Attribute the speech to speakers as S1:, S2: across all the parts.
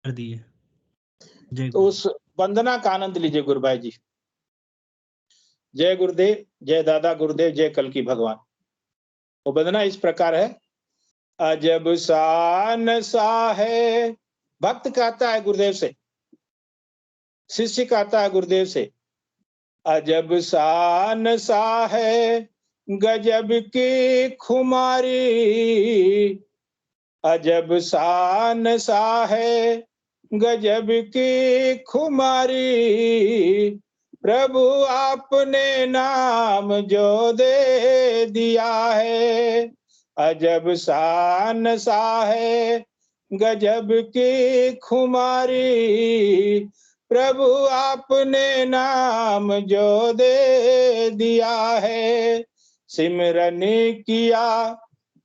S1: कर दिए। जय
S2: तो उस वंदना का आनंद लीजिए गुरु भाई जी। जय गुरुदेव, जय दादा गुरुदेव, जय कल की भगवान। वो वंदना इस प्रकार है। अजब शान सा है, भक्त कहता है गुरुदेव से, शिष्य कहता है गुरुदेव से, अजब शान सा है गजब की खुमारी, अजब शान सा है गजब की खुमारी, प्रभु आपने नाम जो दे दिया है, अजब शान सा है गजब की खुमारी, प्रभु आपने नाम जो दे दिया है, सिमरन किया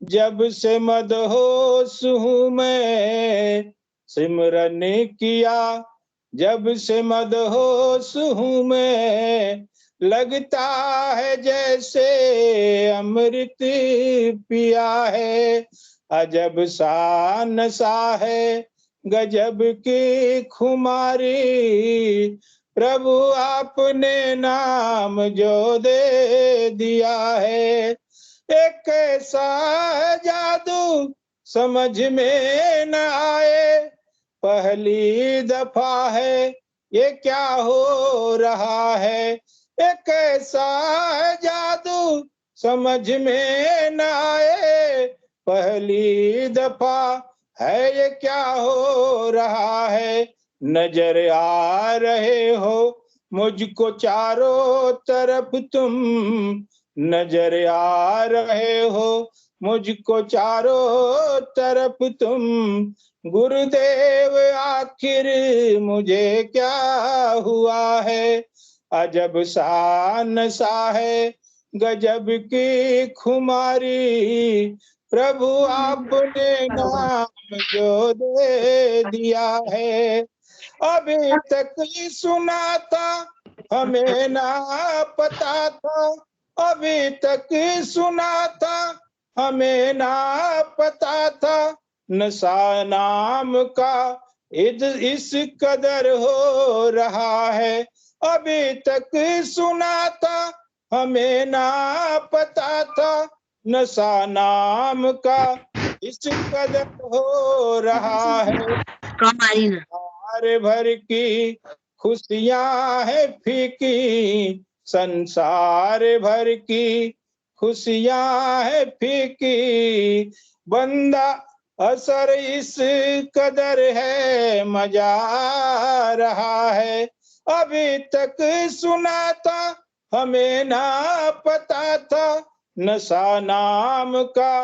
S2: जब से मदहोश हूँ मैं, सिमरन किया जब से मदहोश हूँ मैं, लगता है जैसे अमृत पिया है, अजब शान सा है गजब की खुमारी, प्रभु आपने नाम जो दे दिया है, एक ऐसा जादू समझ में न आए, पहली दफा है ये क्या हो रहा है, एक ऐसा जादू समझ में न आए, पहली दफा है ये क्या हो रहा है, नजर आ रहे हो मुझको चारों तरफ तुम, नजर आ रहे हो मुझको चारों तरफ तुम, गुरुदेव आखिर मुझे क्या हुआ है, अजब शान सा है गजब की खुमारी, प्रभु आपने नाम जो दे दिया है, अभी तक ही सुना था हमें ना पता था, अभी तक ही सुना था हमें ना पता था, नशा नाम का इस कदर हो रहा है, अभी तक सुना था हमें ना पता था, नशा नाम का इस कदर हो रहा है, संसार भर की खुशियां है फीकी, संसार भर की खुशियां है फीकी, बंदा असर इस कदर है मजा रहा है, अभी तक सुना था हमें ना पता था, नशा नाम का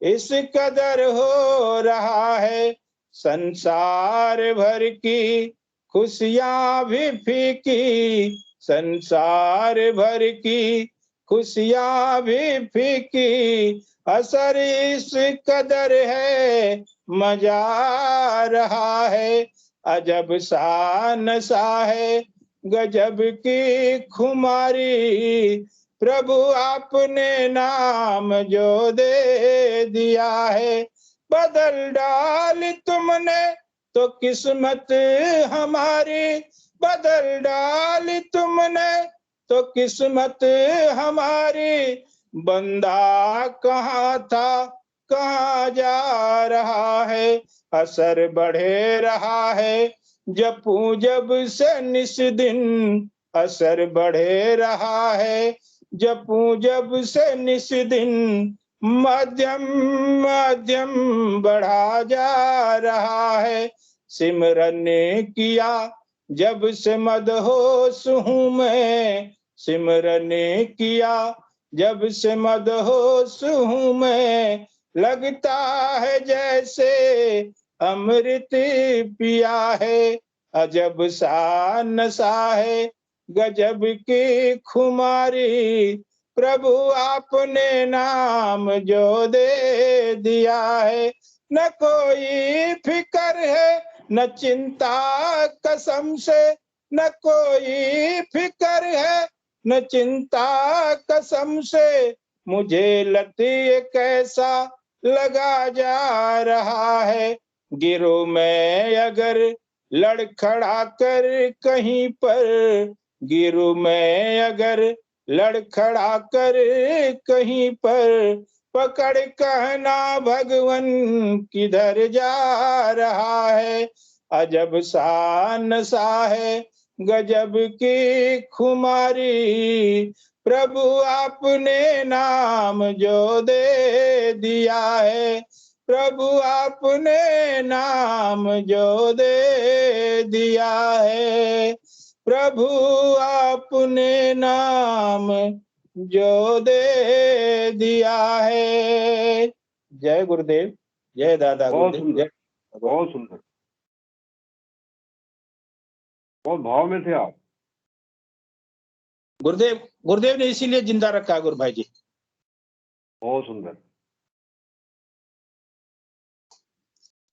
S2: इस कदर हो रहा है, संसार भर की खुशियां भी फीकी, संसार भर की खुशियां भी फीकी, असर इस कदर है मजा रहा है, अजब शान सा है गजब की खुमारी, प्रभु आपने नाम जो दे दिया है, बदल डाली तुमने तो किस्मत हमारी, बदल डाली तुमने तो किस्मत हमारी, बंदा कहाँ था कहाँ जा रहा है, असर बढ़े रहा है जपू जब से निस दिन, असर बढ़े रहा है जपू जब से निस दिन, मध्यम मध्यम बढ़ा जा रहा है, सिमरन किया जब से मदहोश हूँ मैं, सिमरन किया जब से मदहोश हूँ मैं, लगता है जैसे अमृत पिया है, अजब शान सा है गजब की खुमारी, प्रभु आपने नाम जो दे दिया है, न कोई फिकर है न चिंता कसम से, न कोई फिकर है न चिंता कसम से, मुझे लती कैसा लगा जा रहा है, गिरो मैं अगर लड़खड़ा कर कहीं पर गिरू मैं अगर, लड़खड़ा कर कहीं पर, पकड़ कहना भगवन किधर जा रहा है। अजब सा नशा है गजब की खुमारी, प्रभु आपने नाम जो दे दिया है, प्रभु आपने नाम जो दे दिया है, प्रभु आपने नाम जो दे दिया है। जय गुरुदेव, जय दादा
S3: बहुत
S2: गुरुदेव, जय।
S3: सुंदर, बहुत सुंदर, बहुत भाव में थे आप।
S2: गुरुदेव ने इसीलिए जिंदा रखा है गुरु भाई जी।
S3: बहुत सुंदर।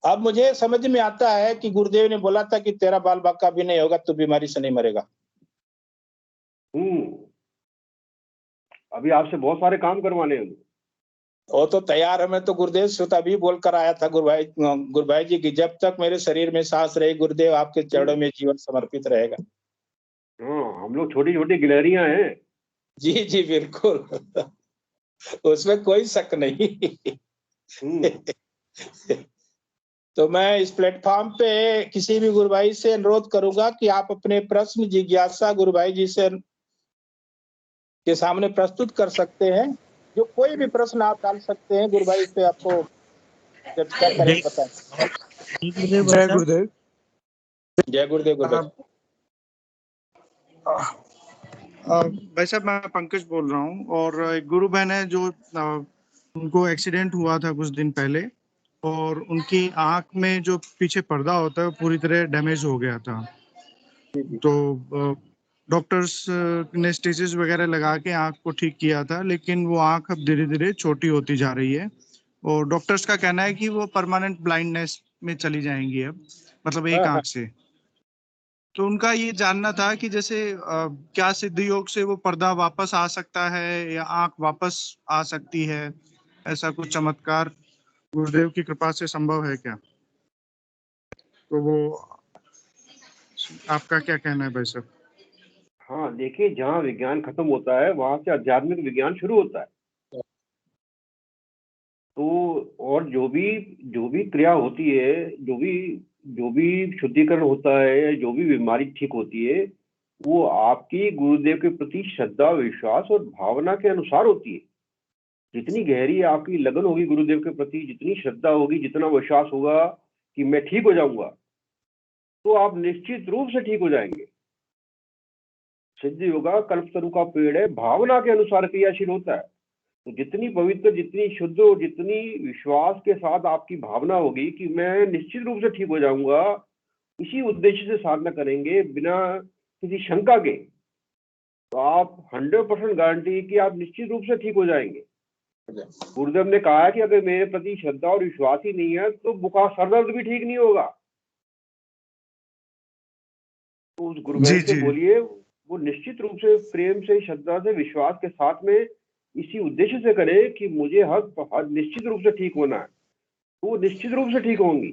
S2: अब मुझे समझ में आता है कि गुरुदेव ने बोला था कि तेरा बाल बाका भी नहीं होगा तो बीमारी से नहीं मरेगा।
S3: अभी आपसे बहुत सारे काम करवाने हैं।
S2: वो तो तैयार है। मैं तो गुरुदेव से तभी बोल कर आया था गुरु भाई जी की जब तक मेरे शरीर में सांस रही गुरुदेव आपके चरणों में जीवन समर्पित रहेगा।
S3: हम लोग छोटी छोटी गिलहरियां हैं।
S2: जी जी बिल्कुल उसमें कोई शक नहीं तो मैं इस प्लेटफॉर्म पे किसी भी गुरु भाई से अनुरोध करूंगा कि आप अपने प्रश्न जिज्ञासा गुरु भाई जी से के सामने प्रस्तुत कर सकते हैं। जो कोई भी प्रश्न आप डाल सकते हैं गुरु भाई पे आपको चर्चा करें बताएं।
S1: जय गुरुदेव।
S2: जय गुरुदेव गुरु भाई।
S1: भाई साहब मैं पंकज बोल रहा हूँ और एक गुरु बहन है जो उनको एक्सीडेंट हुआ था कुछ दिन पहले और उनकी आंख में जो पीछे पर्दा होता है वो पूरी तरह डैमेज हो गया था। तो डॉक्टर्स ने स्टिचेस वगैरह लगा के आंख को ठीक किया था, लेकिन वो आंख अब धीरे धीरे छोटी होती जा रही है और डॉक्टर्स का कहना है कि वो परमानेंट ब्लाइंडनेस में चली जाएंगी अब, मतलब एक आंख से। तो उनका ये जानना था कि जैसे क्या सिद्ध योग से वो पर्दा वापस आ सकता है या आंख वापस आ सकती है, ऐसा कुछ चमत्कार गुरुदेव की कृपा से संभव है क्या? तो वो आपका क्या कहना है भाई साहब?
S3: हाँ देखिए, जहाँ विज्ञान खत्म होता है वहां से आध्यात्मिक विज्ञान शुरू होता है। तो और जो भी क्रिया होती है, जो भी शुद्धिकरण होता है, जो भी बीमारी ठीक होती है, वो आपकी गुरुदेव के प्रति श्रद्धा, विश्वास और भावना के अनुसार होती है। जितनी गहरी आपकी लगन होगी गुरुदेव के प्रति, जितनी श्रद्धा होगी, जितना विश्वास होगा कि मैं ठीक हो जाऊंगा, तो आप निश्चित रूप से ठीक हो जाएंगे। सिद्ध योगा कल्पतरु का पेड़ है, भावना के अनुसार क्रियाशील होता है। तो जितनी पवित्र, जितनी शुद्ध और जितनी विश्वास के साथ आपकी भावना होगी कि मैं निश्चित रूप से ठीक हो जाऊंगा, इसी उद्देश्य से साधना करेंगे बिना किसी शंका के, तो आप 100% गारंटी कि आप निश्चित रूप से ठीक हो जाएंगे। गुरुदेव ने कहा है कि अगर मेरे प्रति श्रद्धा और विश्वास ही नहीं है तो बुखार, सर दर्द भी ठीक नहीं होगा। तो उस गुरुदेव से बोलिए वो निश्चित रूप से प्रेम से, श्रद्धा से, विश्वास के साथ में इसी उद्देश्य से करे कि मुझे हर निश्चित रूप से ठीक होना है, तो वो निश्चित रूप से ठीक होंगी।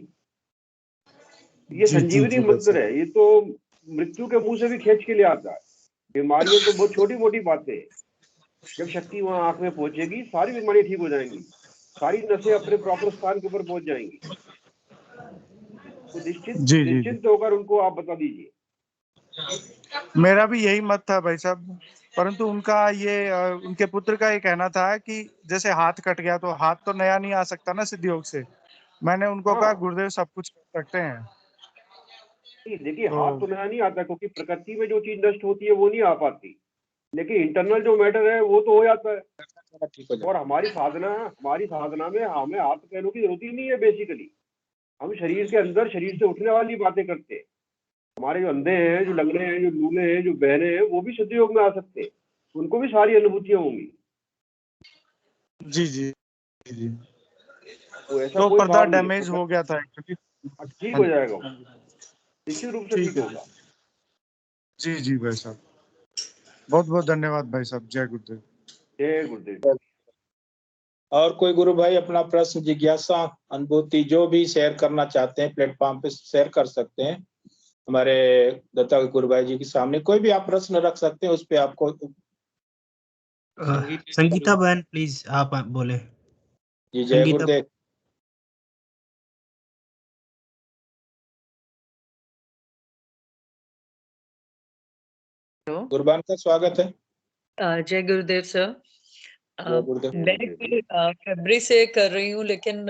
S3: ये संजीवनी मंत्र है, ये तो मृत्यु के मुंह से भी खींच के ले आता है। बीमारियां तो बहुत छोटी मोटी बातें हैं, जब शक्ति वहां आंख में पहुंचेगी सारी बीमारियां ठीक हो जाएंगी, सारी नसें अपने प्रॉपर स्थान के ऊपर पहुंच जाएंगी। तो निश्चिंत होकर उनको आप बता दीजिए।
S1: मेरा भी यही मत था भाई साहब, परंतु उनके पुत्र का ये कहना था कि जैसे हाथ कट गया तो हाथ तो नया नहीं आ सकता ना सिद्ध योग से। मैंने उनको कहा गुरुदेव सब कुछ कर सकते हैं।
S3: देखिए हाथ तो नया नहीं आता, क्योंकि प्रकृति में जो चीज नष्ट होती है वो नहीं आ पाती, लेकिन इंटरनल जो मैटर है वो तो हो जाता है। और हमारी साधना में हमें हाथ पैरों की जरूरत ही नहीं है। बेसिकली हम शरीर के अंदर, शरीर से उठने वाली बातें करते हैं। हमारे जो अंधे हैं, जो लंगड़े हैं, जो लूले हैं, जो बहरे हैं, वो भी सिद्ध योग में आ सकते हैं, उनको भी सारी अनुभूतियां होंगी।
S1: जी जी जी।
S3: तो ऐसा
S1: तो
S3: कोई
S1: पर्दा डैमेज हो गया था,
S3: ठीक हो जाएगा, निश्चित रूप से ठीक होगा।
S1: जी जी भाई साहब, बहुत बहुत धन्यवाद भाई साहब। जय गुरुदेव।
S3: जय गुरुदेव।
S2: और कोई गुरु भाई अपना प्रश्न, जिज्ञासा, अनुभूति जो भी शेयर करना चाहते हैं प्लेटफॉर्म पे शेयर कर सकते हैं। हमारे दत्ता गुरु भाई जी के सामने कोई भी आप प्रश्न रख सकते हैं, उस पे आपको
S4: संगीता बहन प्लीज आप बोले।
S2: जी जय
S4: संगीता
S2: गुरुदेव। गुरबान का स्वागत है।
S5: जय गुरुदेव सर।
S2: जय गुरुदेव।
S5: मैं फरवरी से कर रही हूँ, लेकिन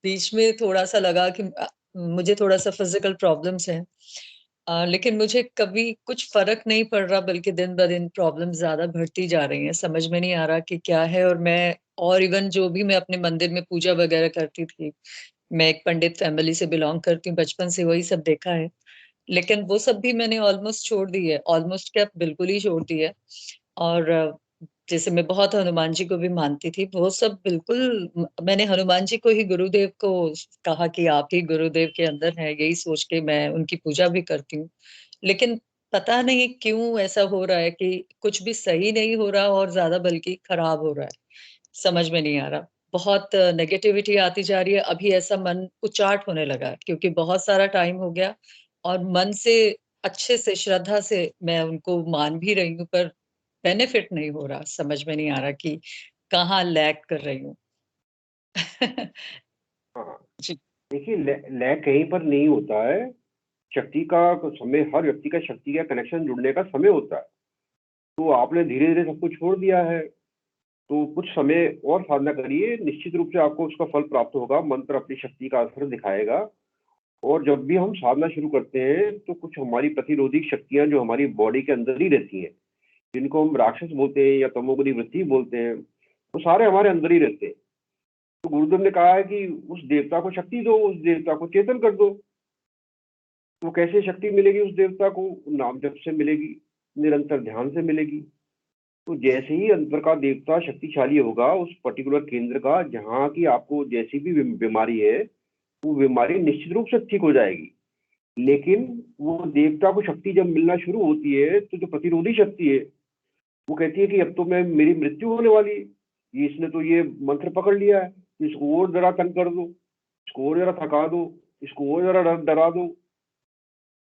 S5: बीच में थोड़ा सा लगा कि मुझे थोड़ा सा फिजिकल प्रॉब्लम्स हैं, लेकिन मुझे कभी कुछ फर्क नहीं पड़ रहा, बल्कि दिन ब दिन प्रॉब्लम ज्यादा बढ़ती जा रही हैं। समझ में नहीं आ रहा कि क्या है। और इवन जो भी मैं अपने मंदिर में पूजा वगैरह करती थी, मैं एक पंडित फैमिली से बिलोंग करती हूँ, बचपन से वही सब देखा है, लेकिन वो सब भी मैंने ऑलमोस्ट छोड़ दी है। ऑलमोस्ट क्या, बिल्कुल ही छोड़ दी है। और जैसे मैं बहुत हनुमान जी को भी मानती थी, वो सब बिल्कुल मैंने हनुमान जी को ही गुरुदेव को कहा कि आप ही गुरुदेव के अंदर है, यही सोच के मैं उनकी पूजा भी करती हूँ। लेकिन पता नहीं क्यों ऐसा हो रहा है कि कुछ भी सही नहीं हो रहा और ज्यादा बल्कि खराब हो रहा है। समझ में नहीं आ रहा, बहुत नेगेटिविटी आती जा रही है। अभी ऐसा मन उचाट होने लगा है, क्योंकि बहुत सारा टाइम हो गया और मन से अच्छे से श्रद्धा से मैं उनको मान भी रही हूँ, पर बेनिफिट नहीं हो रहा। समझ में नहीं आ रहा कि कहाँ लैग कर रही हूँ।
S3: हाँ,
S5: जी।
S3: देखिए लैग कहीं पर नहीं होता है। शक्ति का समय, हर व्यक्ति का शक्ति का कनेक्शन जुड़ने का समय होता है। तो आपने धीरे धीरे सब कुछ छोड़ दिया है, तो कुछ समय और साधना करिए, निश्चित रूप से आपको उसका फल प्राप्त होगा। मंत्र अपनी शक्ति का असर दिखाएगा। और जब भी हम साधना शुरू करते हैं तो कुछ हमारी प्रतिरोधी शक्तियां जो हमारी बॉडी के अंदर ही रहती हैं, जिनको हम राक्षस बोलते हैं या तमोगुणी वृत्ति बोलते हैं, वो सारे हमारे अंदर ही रहते हैं। तो गुरुदेव ने कहा है कि उस देवता को शक्ति दो, उस देवता को चेतन कर दो। तो कैसे शक्ति मिलेगी उस देवता को? नाम जप से मिलेगी, निरंतर ध्यान से मिलेगी। तो जैसे ही अंतर का देवता शक्तिशाली होगा, उस पर्टिकुलर केंद्र का, जहाँ की आपको जैसी भी बीमारी है, वो बीमारी निश्चित रूप से ठीक हो जाएगी। लेकिन वो देवता को शक्ति जब मिलना शुरू होती है, तो जो प्रतिरोधी शक्ति है वो कहती है कि अब तो मेरी मृत्यु होने वाली है, इसने तो ये मंत्र पकड़ लिया है, इसको और जरा तंग कर दो, इसको और जरा थका दो, इसको और जरा डरा दो।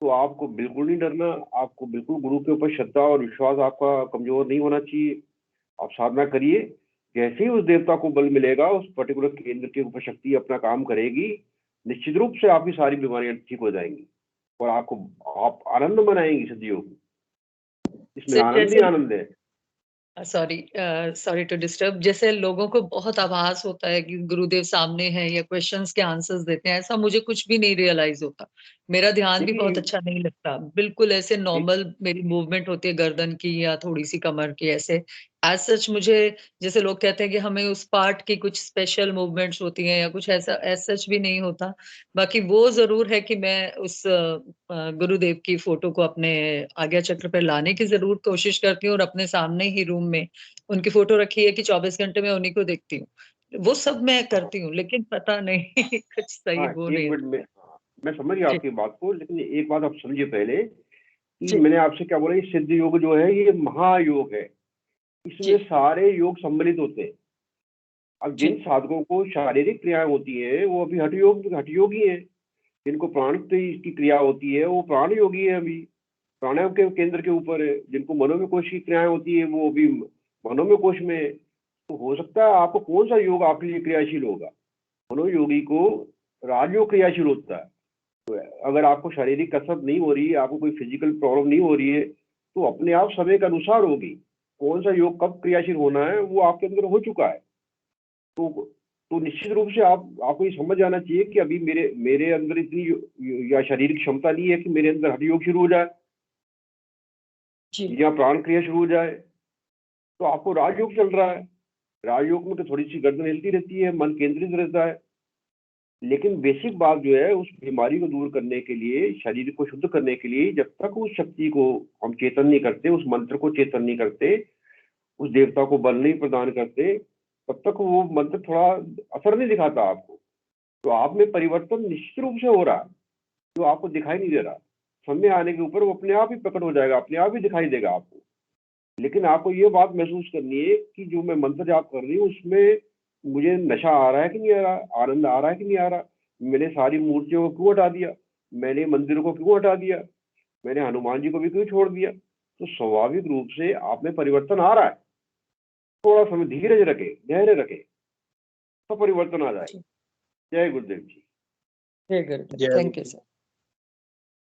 S3: तो आपको बिल्कुल नहीं डरना। आपको बिल्कुल गुरु के ऊपर श्रद्धा और विश्वास आपका कमजोर नहीं होना चाहिए। आप साधना करिए, जैसे ही उस देवता को बल मिलेगा, उस पर्टिकुलर केंद्र के ऊपर शक्ति अपना काम करेगी, निश्चित रूप से आपकी सारी बीमारियां ठीक हो जाएंगी और आप आनंद मनाएंगी सदियों। इसमें आनंद ही आनंद है।
S5: Sorry to disturb. जैसे लोगों को बहुत आभास होता है कि गुरुदेव सामने हैं या क्वेश्चंस के आंसर्स देते हैं, ऐसा मुझे कुछ भी नहीं रियलाइज होता। मेरा ध्यान भी बहुत अच्छा नहीं लगता, बिल्कुल ऐसे नॉर्मल मेरी मूवमेंट होती है गर्दन की या थोड़ी सी कमर की, ऐसे एज सच मुझे, जैसे लोग कहते हैं कि हमें उस पार्ट की कुछ स्पेशल मूवमेंट्स होती हैं या कुछ ऐसा, एज सच भी नहीं होता। बाकी वो जरूर है कि मैं उस गुरुदेव की फोटो को अपने आज्ञा चक्र पर लाने की जरूर कोशिश करती हूँ, और अपने सामने ही रूम में उनकी फोटो रखी है कि 24 घंटे में उन्हीं को देखती हूँ। वो सब मैं करती हूँ, लेकिन पता नहीं कुछ सही
S3: हाँ,
S5: वो
S3: एक
S5: नहीं।
S3: मिनट में मैं समझ गया
S5: जी
S3: आपकी बात को, लेकिन एक बात आप समझिए पहले कि
S5: जी
S3: मैंने आपसे क्या बोला, ये सिद्ध योग जो है ये महायोग है।
S5: जी
S3: इसमें सारे योग सम्मिलित होते हैं। अब
S5: जी
S3: जिन साधकों को शारीरिक क्रियाएं होती है वो अभी हठयोगी है। जिनको प्राण की क्रिया होती है वो प्राण योगी है, अभी प्राणायाम के केंद्र के ऊपर है। जिनको मनोमय कोश की क्रियाएं होती है वो अभी मनोमय कोश में है। तो हो सकता है आपको कौन सा योग आपके लिए क्रियाशील होगा। मनोयोगी को राजयोग क्रियाशील होता है। अगर आपको शारीरिक कसरत नहीं हो रही है, आपको कोई फिजिकल प्रॉब्लम नहीं हो रही है, तो अपने आप समय के अनुसार होगी। कौन सा योग कब क्रियाशील होना है वो आपके अंदर हो चुका है। तो निश्चित रूप से आपको ये समझ आना चाहिए कि अभी मेरे अंदर इतनी या शारीरिक क्षमता नहीं है कि मेरे अंदर हठ योग शुरू हो जाए
S5: जी
S3: या प्राण क्रिया शुरू हो जाए। तो आपको राजयोग चल रहा है। राजयोग में तो थोड़ी सी गर्दन हिलती रहती है, मन केंद्रित रहता है। लेकिन बेसिक बात जो है, उस बीमारी को दूर करने के लिए, शरीर को शुद्ध करने के लिए, जब तक उस शक्ति को हम चेतन नहीं करते, उस मंत्र को चेतन नहीं करते, उस देवता को बल नहीं प्रदान करते, तब तक वो मंत्र थोड़ा असर नहीं दिखाता आपको। तो आप में परिवर्तन निश्चित रूप से हो रहा है, जो आपको दिखाई नहीं दे रहा। समय आने के ऊपर वो अपने आप ही प्रकट हो जाएगा, अपने आप ही दिखाई देगा आपको। लेकिन आपको ये बात महसूस करनी है कि जो मैं मंत्र जाप कर रही हूँ उसमें मुझे नशा आ रहा है कि नहीं आ रहा, आनंद आ रहा है कि नहीं आ रहा, मैंने सारी मूर्तियों को क्यों हटा दिया, मैंने मंदिर को क्यों हटा दिया, मैंने हनुमान जी को भी क्यों छोड़ दिया। तो स्वाभाविक रूप से आप में परिवर्तन आ रहा है। थोड़ा समय धीरज रखे, धैर्य रखे, तो परिवर्तन आ जाएगा। जय गुरुदेव जी।
S5: जय गुरुदेव।
S2: जय
S5: thank you sir.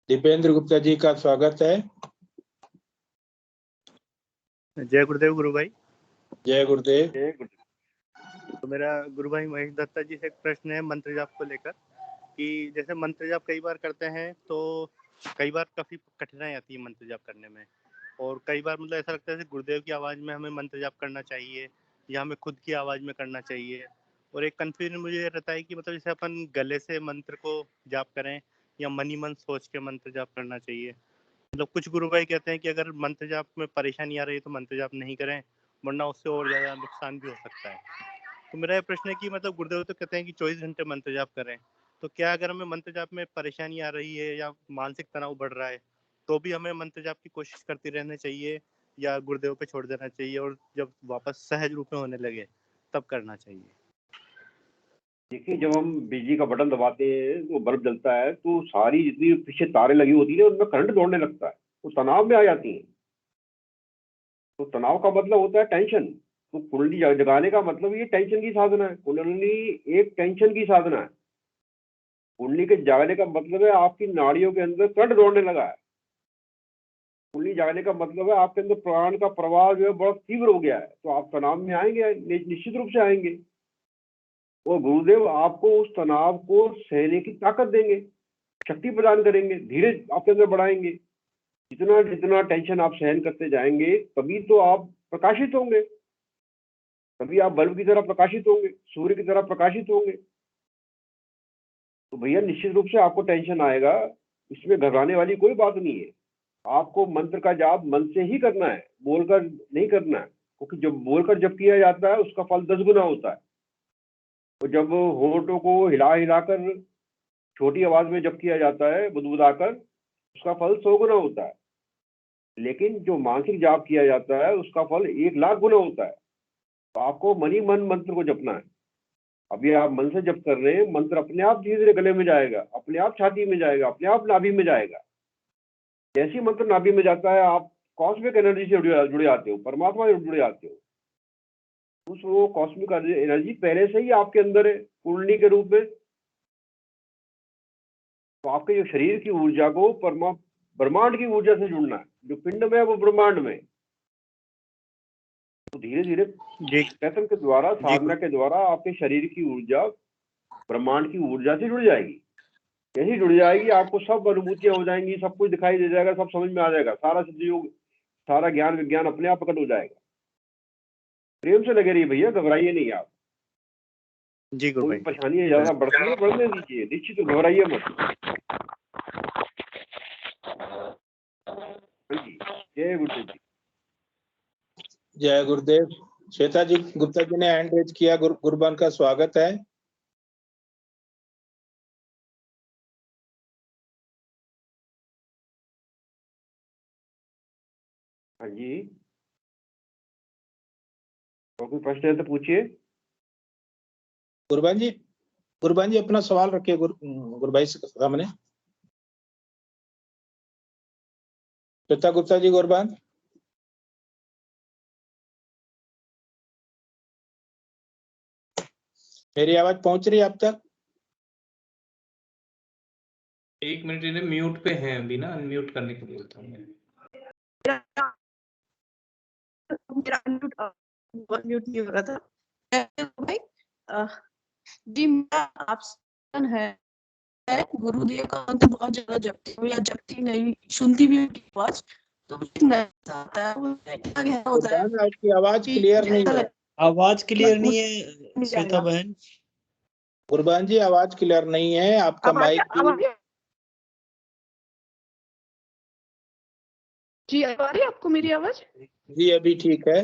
S2: Deependra Gupta ji का स्वागत है।
S6: जय गुरुदेव गुरु भाई।
S2: जय गुरुदेव।
S3: जय गुरुदेव।
S6: तो मेरा गुरु भाई महेश दत्ता जी से एक प्रश्न है मंत्र जाप को लेकर कि जैसे मंत्र जाप कई बार करते हैं तो कई बार काफी कठिनाई आती है मंत्र जाप करने में, और कई बार मतलब ऐसा लगता है जैसे गुरुदेव की आवाज में हमें मंत्र जाप करना चाहिए या हमें खुद की आवाज में करना चाहिए। और एक कंफ्यूजन मुझे ये रहता है कि मतलब जैसे अपन गले से मंत्र को जाप करें या मन ही मन सोच के मंत्र जाप करना चाहिए। मतलब कुछ गुरु भाई कहते हैं कि अगर मंत्र जाप में परेशानी आ रही है तो मंत्र जाप नहीं करें, वरना उससे और ज्यादा नुकसान भी हो सकता है। तो मेरा ये प्रश्न है कि मतलब गुरुदेव तो कहते हैं कि 24 घंटे मंत्र जाप करें, तो क्या अगर हमें मंत्र जाप में परेशानी आ रही है या मानसिक तनाव बढ़ रहा है तो भी हमें मंत्र जाप की कोशिश करते रहना चाहिए या गुरुदेव पे छोड़ देना चाहिए और जब वापस सहज रूप में होने लगे तब करना चाहिए?
S3: देखिए, जब हम बिजली का बटन दबाते हैं तो बल्ब जलता है, तो सारी जितनी पीछे तारें लगी होती है उनमें करंट दौड़ने लगता है, तो तनाव में आ जाती हैं। तो तनाव का मतलब होता है टेंशन। तो कुंडली जगाने का मतलब ये टेंशन की साधना है। कुंडली एक टेंशन की साधना है। कुंडली के जागने का मतलब है आपकी नाड़ियों के अंदर करंट दौड़ने लगा है। कुंडली जागने का मतलब है आपके अंदर प्राण का प्रवाह जो है बहुत तीव्र हो गया है, तो आप तनाव में आएंगे, निश्चित रूप से आएंगे। और गुरुदेव आपको उस तनाव को सहने की ताकत देंगे, शक्ति प्रदान करेंगे, धीरज आपके अंदर बढ़ाएंगे। जितना जितना टेंशन आप सहन करते जाएंगे तभी तो आप प्रकाशित होंगे, तभी आप बल्ब की तरह प्रकाशित होंगे, सूर्य की तरह प्रकाशित होंगे। तो भैया निश्चित रूप से आपको टेंशन आएगा, इसमें घबराने वाली कोई बात नहीं है। आपको मंत्र का जाप मन से ही करना है, बोलकर नहीं करना है, क्योंकि जब बोलकर जब किया जाता है उसका फल 10 गुना होता है। तो जब होठों को हिला हिलाकर छोटी आवाज में जब किया जाता है बुदबुदाकर, उसका फल 100 गुना होता है। लेकिन जो मानसिक जाप किया जाता है उसका फल 1 लाख गुना होता है। तो आपको मन ही मन मंत्र को जपना है। अभी आप मन से जप कर रहे हैं, मंत्र अपने आप धीरे धीरे गले में जाएगा, अपने आप छाती में जाएगा, अपने आप नाभि में जाएगा। जैसे ही मंत्र नाभि में जाता है आप कॉस्मिक एनर्जी से जुड़े आते हो, परमात्मा से जुड़े आते हो। उस वो कॉस्मिक एनर्जी पहले से ही आपके अंदर है कुंडली के रूप में। तो आपके जो शरीर की ऊर्जा को ब्रह्मांड की ऊर्जा से जुड़ना है। जो पिंड में है वो ब्रह्मांड में। तो धीरे धीरे प्रयत्न के द्वारा, साधना के द्वारा आपके शरीर की ऊर्जा ब्रह्मांड की ऊर्जा से जुड़ जाएगी। जैसे जुड़ जाएगी आपको सब अनुभूतियां हो जाएंगी, सब कुछ दिखाई दे जाएगा, सब समझ में आ जाएगा, सारा सिद्धयोग, सारा ज्ञान विज्ञान अपने आप प्रकट हो जाएगा। प्रेम से लगे रहिए भैया, घबराइए नहीं आप।
S6: जी गुरु
S3: कोई
S6: भाई।
S3: परेशानी ज्यादा बढ़ती है बढ़ने दीजिए, निश्चित घबराइए मत। जय गुरुदेव जी।
S2: जय गुरुदेव। श्वेता जी गुप्ता जी ने हैंड रेज किया, गुरुबान का स्वागत है।
S3: हाँ जी, और कोई प्रश्न है तो पूछिए।
S2: गुरुबान जी अपना सवाल रखिए गुरुभाई से सामने। श्वेता गुप्ता जी, गुरुबान। मेरी आवाज पहुंच रही है आप तक?
S7: एक मिनट, इन्हें म्यूट पे हैं अभी ना, अनम्यूट करने के लिए बोलता हूँ मैं।
S8: मेरा अनम्यूट नहीं हो रहा था भाई। जी मेरा आपसे है गुरुदेव का मंत्र बहुत ज्यादा जपती हूँ या जपती नहीं, सुनती भी उनकी आवाज, तो मुझे नहीं आता है वो क्या गहरा होता है।
S2: आपकी आवाज क्लियर नहीं है।
S4: आवाज क्लियर नहीं है श्वेता बहन।
S2: गुरुबान जी आवाज क्लियर नहीं है आपका। माइक
S8: जी आ रही है आपको मेरी आवाज?
S2: जी अभी ठीक है,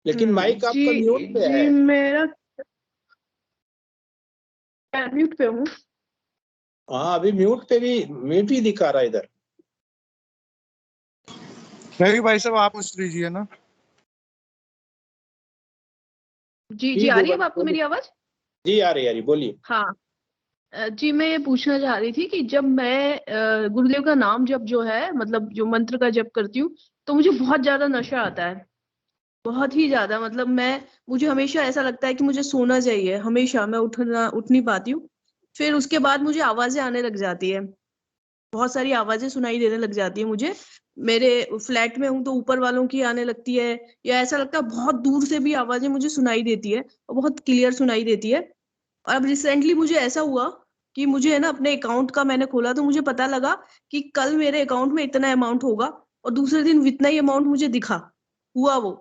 S2: लेकिन माइक आपका म्यूट पे है।
S8: मेरा म्यूट पे हूँ।
S2: हाँ अभी म्यूट ही दिखा रहा है इधर।
S1: रवि भाई साहब आप पूछ लीजिए ना।
S8: जी आ रही है आपको मेरी आवाज?
S2: जी आ रही बोलिए।
S8: हाँ जी मैं ये पूछना चाह रही थी कि जब मैं गुरुदेव का नाम जप जो है मतलब जो मंत्र का जप करती हूँ तो मुझे बहुत ज्यादा नशा आता है, बहुत ही ज्यादा। मतलब मुझे हमेशा ऐसा लगता है कि मुझे सोना चाहिए, हमेशा मैं उठ नहीं पाती हूँ। फिर उसके बाद मुझे आवाजें आने लग जाती है, बहुत सारी आवाजें सुनाई देने लग जाती है मुझे। मेरे फ्लैट में हूँ तो ऊपर वालों की आने लगती है, या ऐसा लगता है बहुत दूर से भी आवाजें मुझे सुनाई देती है और बहुत क्लियर सुनाई देती है। और अब रिसेंटली मुझे ऐसा हुआ कि मुझे है ना अपने अकाउंट का मैंने खोला तो मुझे पता लगा कि कल मेरे अकाउंट में इतना अमाउंट होगा, और दूसरे दिन इतना ही अमाउंट मुझे दिखा हुआ वो।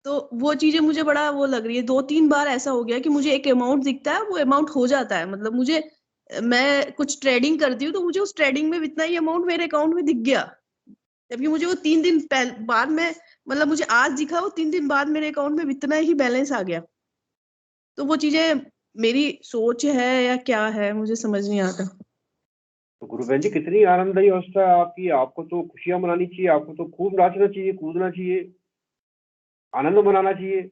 S8: तो वो चीजें मुझे बड़ा वो लग रही है, 2-3 बार ऐसा हो गया कि मुझे एक अमाउंट दिखता है, वो अमाउंट हो जाता है। मतलब मैं कुछ ट्रेडिंग करती हूँ तो मुझे उस ट्रेडिंग में इतना ही अमाउंट मेरे अकाउंट में दिख गया, जबकि मुझे वो 3 दिन बाद में, मतलब मुझे आज दिखा, वो 3 दिन बाद मेरे अकाउंट में इतना ही बैलेंस आ गया। तो वो चीजें मेरी सोच है या क्या है, मुझे समझ नहीं आता।
S3: तो गुरु बहन जी कितनी आनंददायी अवस्था है आपकी, आपको तो खुशियां मनानी चाहिए, आपको तो खूब नाचना चाहिए, कूदना चाहिए, आनंद मनाना चाहिए।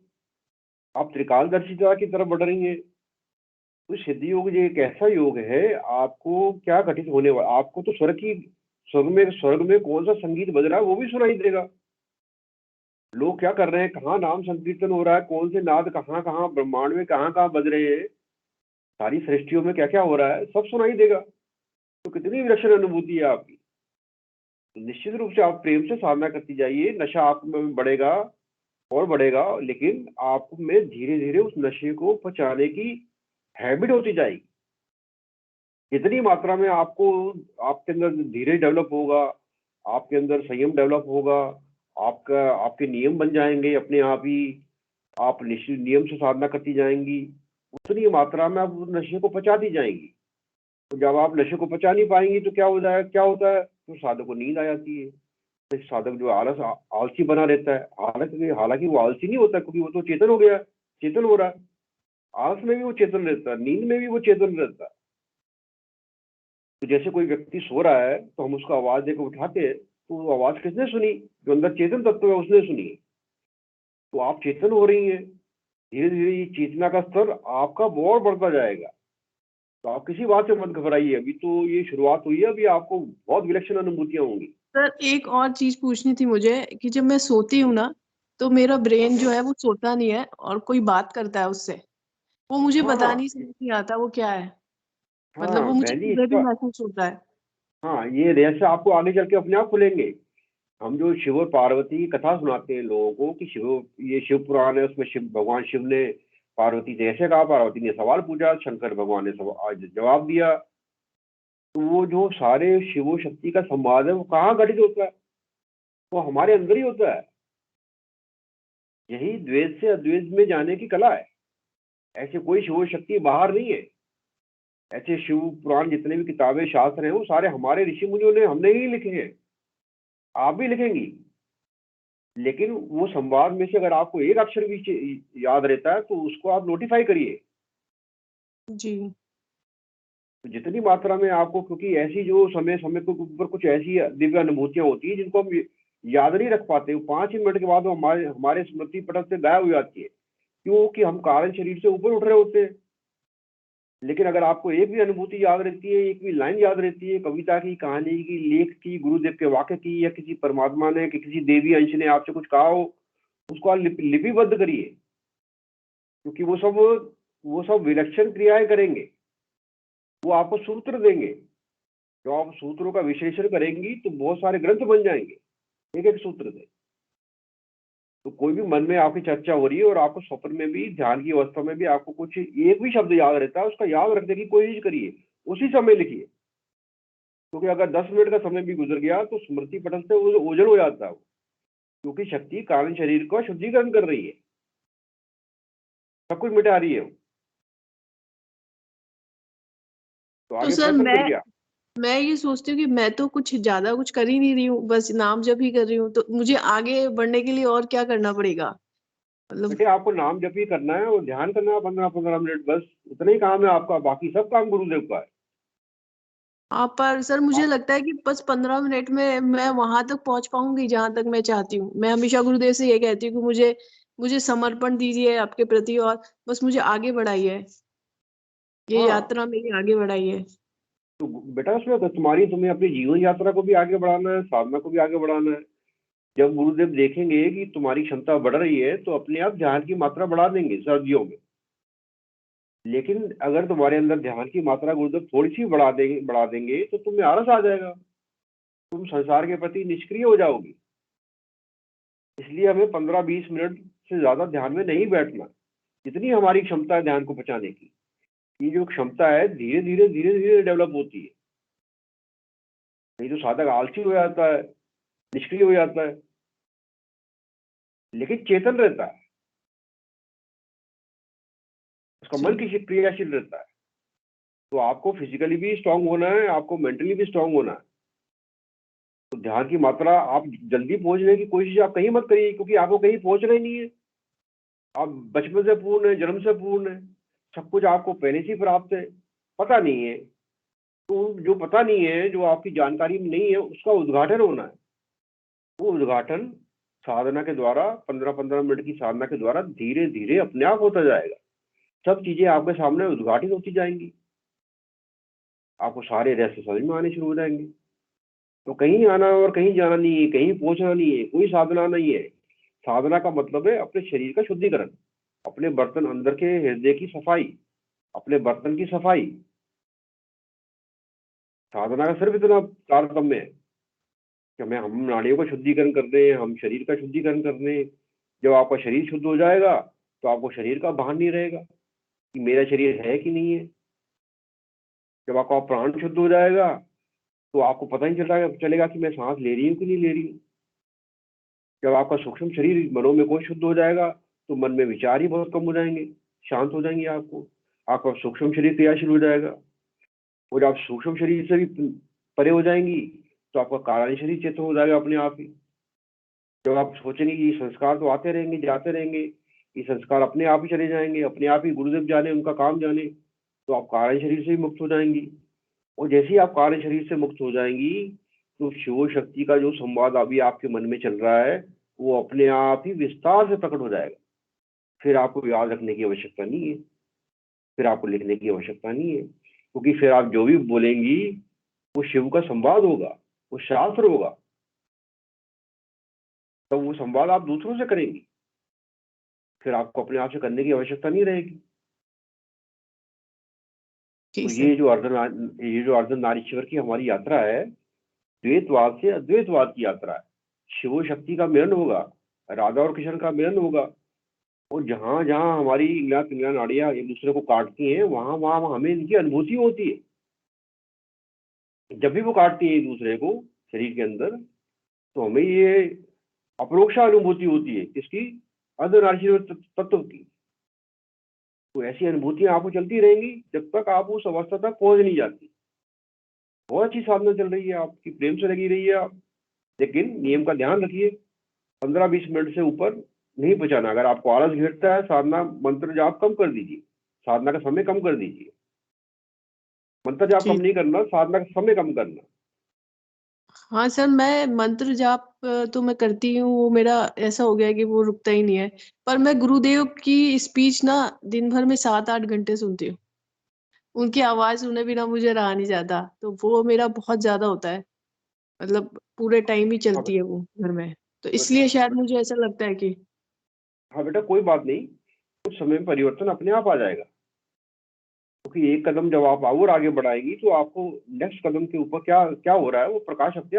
S3: आप त्रिकालदर्शिता की तरफ बढ़ रही हैं। तो सिद्ध योग ये एक ऐसा योग है, आपको क्या घटित होने वाला, आपको तो स्वर्ग में कौन सा संगीत बज रहा है वो भी सुनाई देगा। लोग क्या कर रहे हैं, कहाँ नाम संकीर्तन हो रहा है, कौन से नाद कहाँ कहाँ ब्रह्मांड में कहाँ कहाँ बज रहे हैं, सारी सृष्टियों में क्या क्या हो रहा है, सब सुनाई देगा। तो कितनी विलक्षण अनुभूति है आपकी। तो निश्चित रूप से आप प्रेम से साधना करती जाइए, नशा आप में बढ़ेगा और बढ़ेगा, लेकिन आप में धीरे धीरे उस नशे को पचाने की हैबिट होती जाएगी। जितनी मात्रा में आपके अंदर धीरे डेवलप होगा, आपके अंदर संयम डेवलप होगा, आपके नियम बन जाएंगे अपने आप ही, आप निश्चित नियम से साधना करती जाएंगी, उतनी मात्रा में आप उस नशे को पचाती जाएंगी। तो जब आप नशे को पचा नहीं पाएंगी तो क्या होता है, तो साधक को नींद आ जाती है। तो साधक जो आलसी बना रहता है, हालांकि वो आलसी नहीं होता, क्योंकि वो तो चेतन हो गया, चेतन हो रहा है। आलस में भी वो चेतन रहता है, नींद में भी वो चेतन रहता है। तो जैसे कोई व्यक्ति सो रहा है तो हम उसको आवाज देकर उठाते हैं, तो वो आवाज किसने सुनी, जो अंदर चेतन तत्व है उसने सुनी। तो आप चेतन हो रही हैं, धीरे धीरे ये चेतना का स्तर आपका बहुत बढ़ता जाएगा। तो आप किसी बात से मत घबराइए, अभी तो ये शुरुआत हुई है, अभी आपको बहुत विलक्षण अनुभूतियां होंगी।
S8: सर एक और चीज पूछनी थी मुझे कि जब मैं सोती हूँ ना तो मेरा ब्रेन जो है वो सोता नहीं है और कोई बात करता है उससे, वो मुझे
S3: हाँ
S8: पता नहीं, समझ नहीं आता वो क्या है। मतलब वो
S3: हाँ
S8: मुझे
S3: बहन जी,
S8: सुबह भी
S3: इसका
S8: महसूस होता है।
S3: हाँ, ये रहस्य आपको आगे चल के अपने आप खुलेंगे। हम जो शिव और पार्वती की कथा सुनाते हैं लोगों को कि ये शिव पुराण है, उसमें भगवान शिव ने पार्वती से ऐसे कहा, पार्वती ने सवाल पूछा, शंकर भगवान ने जवाब दिया। तो वो जो सारे शिव शक्ति का संवाद है वो कहाँ घटित होता है, वो हमारे अंदर ही होता है। यही द्वैत से अद्वैत में जाने की कला है। ऐसे कोई शिव शक्ति बाहर नहीं है। ऐसे शिव पुराण जितने भी किताबें शास्त्र हैं वो सारे हमारे ऋषि मुनियों ने, हमने ही लिखे हैं, आप भी लिखेंगी। लेकिन वो संवाद में से अगर आपको एक अक्षर भी याद रहता है तो उसको आप नोटिफाई करिए।
S8: जी
S3: तो जितनी मात्रा में आपको, क्योंकि ऐसी जो समय समय के ऊपर कुछ ऐसी दिव्य अनुभूतियां होती है जिनको हम याद नहीं रख पाते, वो 5 ही मिनट के बाद वो हमारे हमारे स्मृति पटल से गायब हो जाती है, क्योंकि हम कारण शरीर से ऊपर उठ रहे होते हैं। लेकिन अगर आपको एक भी अनुभूति याद रहती है, एक भी लाइन याद रहती है, कविता की, कहानी की, लेख की, गुरुदेव के वाक्य की, या किसी परमात्मा ने कि किसी देवी अंश ने आपसे कुछ कहा हो, उसको आप लिपिबद्ध करिए, क्योंकि वो सब विलक्षण क्रियाएं करेंगे। वो आपको सूत्र देंगे, जो आप सूत्रों का विश्लेषण करेंगी तो बहुत सारे ग्रंथ बन जाएंगे एक एक सूत्र से। तो कोई भी मन में आपकी चर्चा हो रही है और आपको स्वप्न में भी, ध्यान की अवस्था में भी आपको कुछ एक भी शब्द याद रहता है, उसका याद रखने की कोशिश करिए, उसी समय लिखिए। क्योंकि अगर 10 मिनट का समय भी गुजर गया तो स्मृति पटल से वो ओझल हो जाता है, क्योंकि शक्ति कारण शरीर का शुद्धिकरण कर रही है, सब कुछ मिटा रही है। तो
S8: तो
S3: आगे
S8: सर
S3: प्रश्न फिर क्या?
S8: मैं ये सोचती हूँ कि मैं तो कुछ ज्यादा कुछ कर ही नहीं रही हूँ, बस नाम जप ही कर रही हूँ, तो मुझे आगे बढ़ने के लिए और क्या करना पड़ेगा? मतलब
S3: बेटे आपको नाम जप ही करना है और ध्यान करना है 15-15 मिनट, बस उतना ही काम है आपका, बाकी सब काम गुरुदेव का है।
S8: पर सर मुझे लगता है कि बस 15 मिनट में मैं वहां तक पहुंच पाऊंगी जहां तक मैं चाहती हूँ। मैं हमेशा गुरुदेव से ये कहती हूँ कि मुझे समर्पण दीजिए आपके प्रति, और बस मुझे आगे बढ़ाइए, ये
S3: हाँ।
S8: यात्रा में ही आगे बढ़ाई है।
S3: तो बेटा उसमें तो तुम्हें अपनी जीवन यात्रा को भी आगे बढ़ाना है, साधना को भी आगे बढ़ाना है। जब गुरुदेव देखेंगे कि तुम्हारी क्षमता बढ़ रही है तो अपने आप ध्यान की मात्रा बढ़ा देंगे सर्दियों में। लेकिन अगर तुम्हारे अंदर ध्यान की मात्रा गुरुदेव थोड़ी सी बढ़ा देंगे तो तुम्हें आलस आ जाएगा, तुम संसार के प्रति निष्क्रिय हो जाओगी। इसलिए हमें 15-20 मिनट से ज्यादा ध्यान में नहीं बैठना। जितनी हमारी क्षमता है ध्यान को बचाने की, ये जो क्षमता है धीरे धीरे डेवलप होती है। नहीं तो साधक आलसी हो जाता है, निष्क्रिय हो जाता है, लेकिन चेतन रहता है, उसका मन किसी क्रियाशील रहता है। तो आपको फिजिकली भी स्ट्रांग होना है, आपको मेंटली भी स्ट्रांग होना है। तो ध्यान की मात्रा आप जल्दी पहुंचने की कोशिश आप कहीं मत करिए, क्योंकि आपको कहीं पहुंचना ही नहीं है। आप बचपन से पूर्ण है, जन्म से पूर्ण है, सब कुछ आपको पहले से ही प्राप्त है, पता नहीं है। तो जो पता नहीं है, जो आपकी जानकारी में नहीं है, उसका उद्घाटन होना है। वो उद्घाटन साधना के द्वारा 15-15 मिनट की साधना के द्वारा धीरे धीरे अपने आप होता जाएगा। सब चीजें आपके सामने उद्घाटित होती जाएंगी, आपको सारे रहस्य समझ में आने शुरू हो जाएंगे। तो कहीं आना और कहीं जाना नहीं है, कहीं पहुंचना नहीं है, कोई साधना नहीं है। साधना का मतलब है अपने शरीर का शुद्धिकरण, अपने बर्तन अंदर के हृदय की सफाई, अपने बर्तन की सफाई। साधना का सिर्फ इतना तारतम्य है कि हम नाड़ियों का शुद्धिकरण कर दें, हम शरीर का शुद्धिकरण कर दें। जब आपका शरीर शुद्ध हो जाएगा तो आपको शरीर का भान नहीं रहेगा कि मेरा शरीर है कि नहीं है। जब आपका प्राण शुद्ध हो जाएगा तो आपको पता ही चलेगा कि मैं सांस ले रही हूँ कि नहीं ले रही हूँ। जब आपका सूक्ष्म शरीर मनोमय शुद्ध हो जाएगा तो मन में विचार ही बहुत कम हो जाएंगे, शांत हो जाएंगे। आपका सूक्ष्म शरीर क्रियाशील हो जाएगा। और आप सूक्ष्म शरीर से भी परे हो जाएंगी तो आपका कारण शरीर चेतन हो जाएगा अपने आप ही। जब आप सोचेंगे कि ये संस्कार तो आते रहेंगे जाते रहेंगे, ये संस्कार अपने आप ही चले जाएंगे, अपने आप ही गुरुदेव जाने, उनका काम जाने, तो आप कारण शरीर से भी मुक्त हो जाएंगी। और जैसे ही आप कारण शरीर से मुक्त हो जाएंगी तो शिव शक्ति का जो संवाद अभी आपके मन में चल रहा है वो अपने आप ही विस्तार से प्रकट हो जाएगा। फिर आपको याद रखने की आवश्यकता नहीं है, फिर आपको लिखने की आवश्यकता नहीं है, क्योंकि फिर आप जो भी बोलेंगी वो शिव का संवाद होगा, वो शास्त्र होगा। तो वो संवाद आप दूसरों से करेंगी, फिर आपको अपने आप से करने की आवश्यकता नहीं रहेगी। तो ये जो अर्धनारीश्वर की हमारी यात्रा है, द्वैतवाद से अद्वैतवाद की यात्रा है। शिव शक्ति का मिलन होगा, राधा और कृष्ण का मिलन होगा। और जहां जहां हमारी इंद्रियां नाड़ियां एक दूसरे को काटती हैं वहां वहां हमें इनकी अनुभूति होती है। जब भी वो काटती है एक दूसरे को शरीर के अंदर तो हमें ये अपरोक्षा अनुभूति होती है, किसकी? अर्धनारीश्वर तत्व की। तो ऐसी अनुभूतियां आपको चलती रहेंगी जब तक आप उस अवस्था तक पहुंच नहीं जाती। बहुत अच्छी साधना चल रही है आपकी, प्रेम से लगी रही है आप, लेकिन नियम का ध्यान रखिए, 15-20 मिनट से ऊपर नहीं बचाना। अगर आपको आलस घेरता है, साधना मंत्र जाप कम कर दीजिए, साधना का समय कम कर दीजिए। मंत्र जाप कम नहीं करना, साधना का समय कम करना।
S8: हाँ सर, मैं मंत्र जाप तो मैं करती हूँ, वो मेरा ऐसा हो गया है कि वो रुकता ही नहीं है। पर मैं गुरुदेव की स्पीच ना दिन भर में 7-8 घंटे सुनती हूँ। उनकी आवाज सुने बिना मुझे रहा नहीं जाता, तो वो मेरा बहुत ज्यादा होता है। मतलब पूरे टाइम ही चलती है वो घर में, तो इसलिए शायद मुझे ऐसा लगता है कि
S3: हाँ बेटा, कोई बात नहीं, कुछ समय में परिवर्तन अपने आप आ जाएगा। क्योंकि एक कदम जब आप और आगे बढ़ाएंगी तो आपको नेक्स्ट कदम के ऊपर क्या क्या हो रहा है वो प्रकाश अपने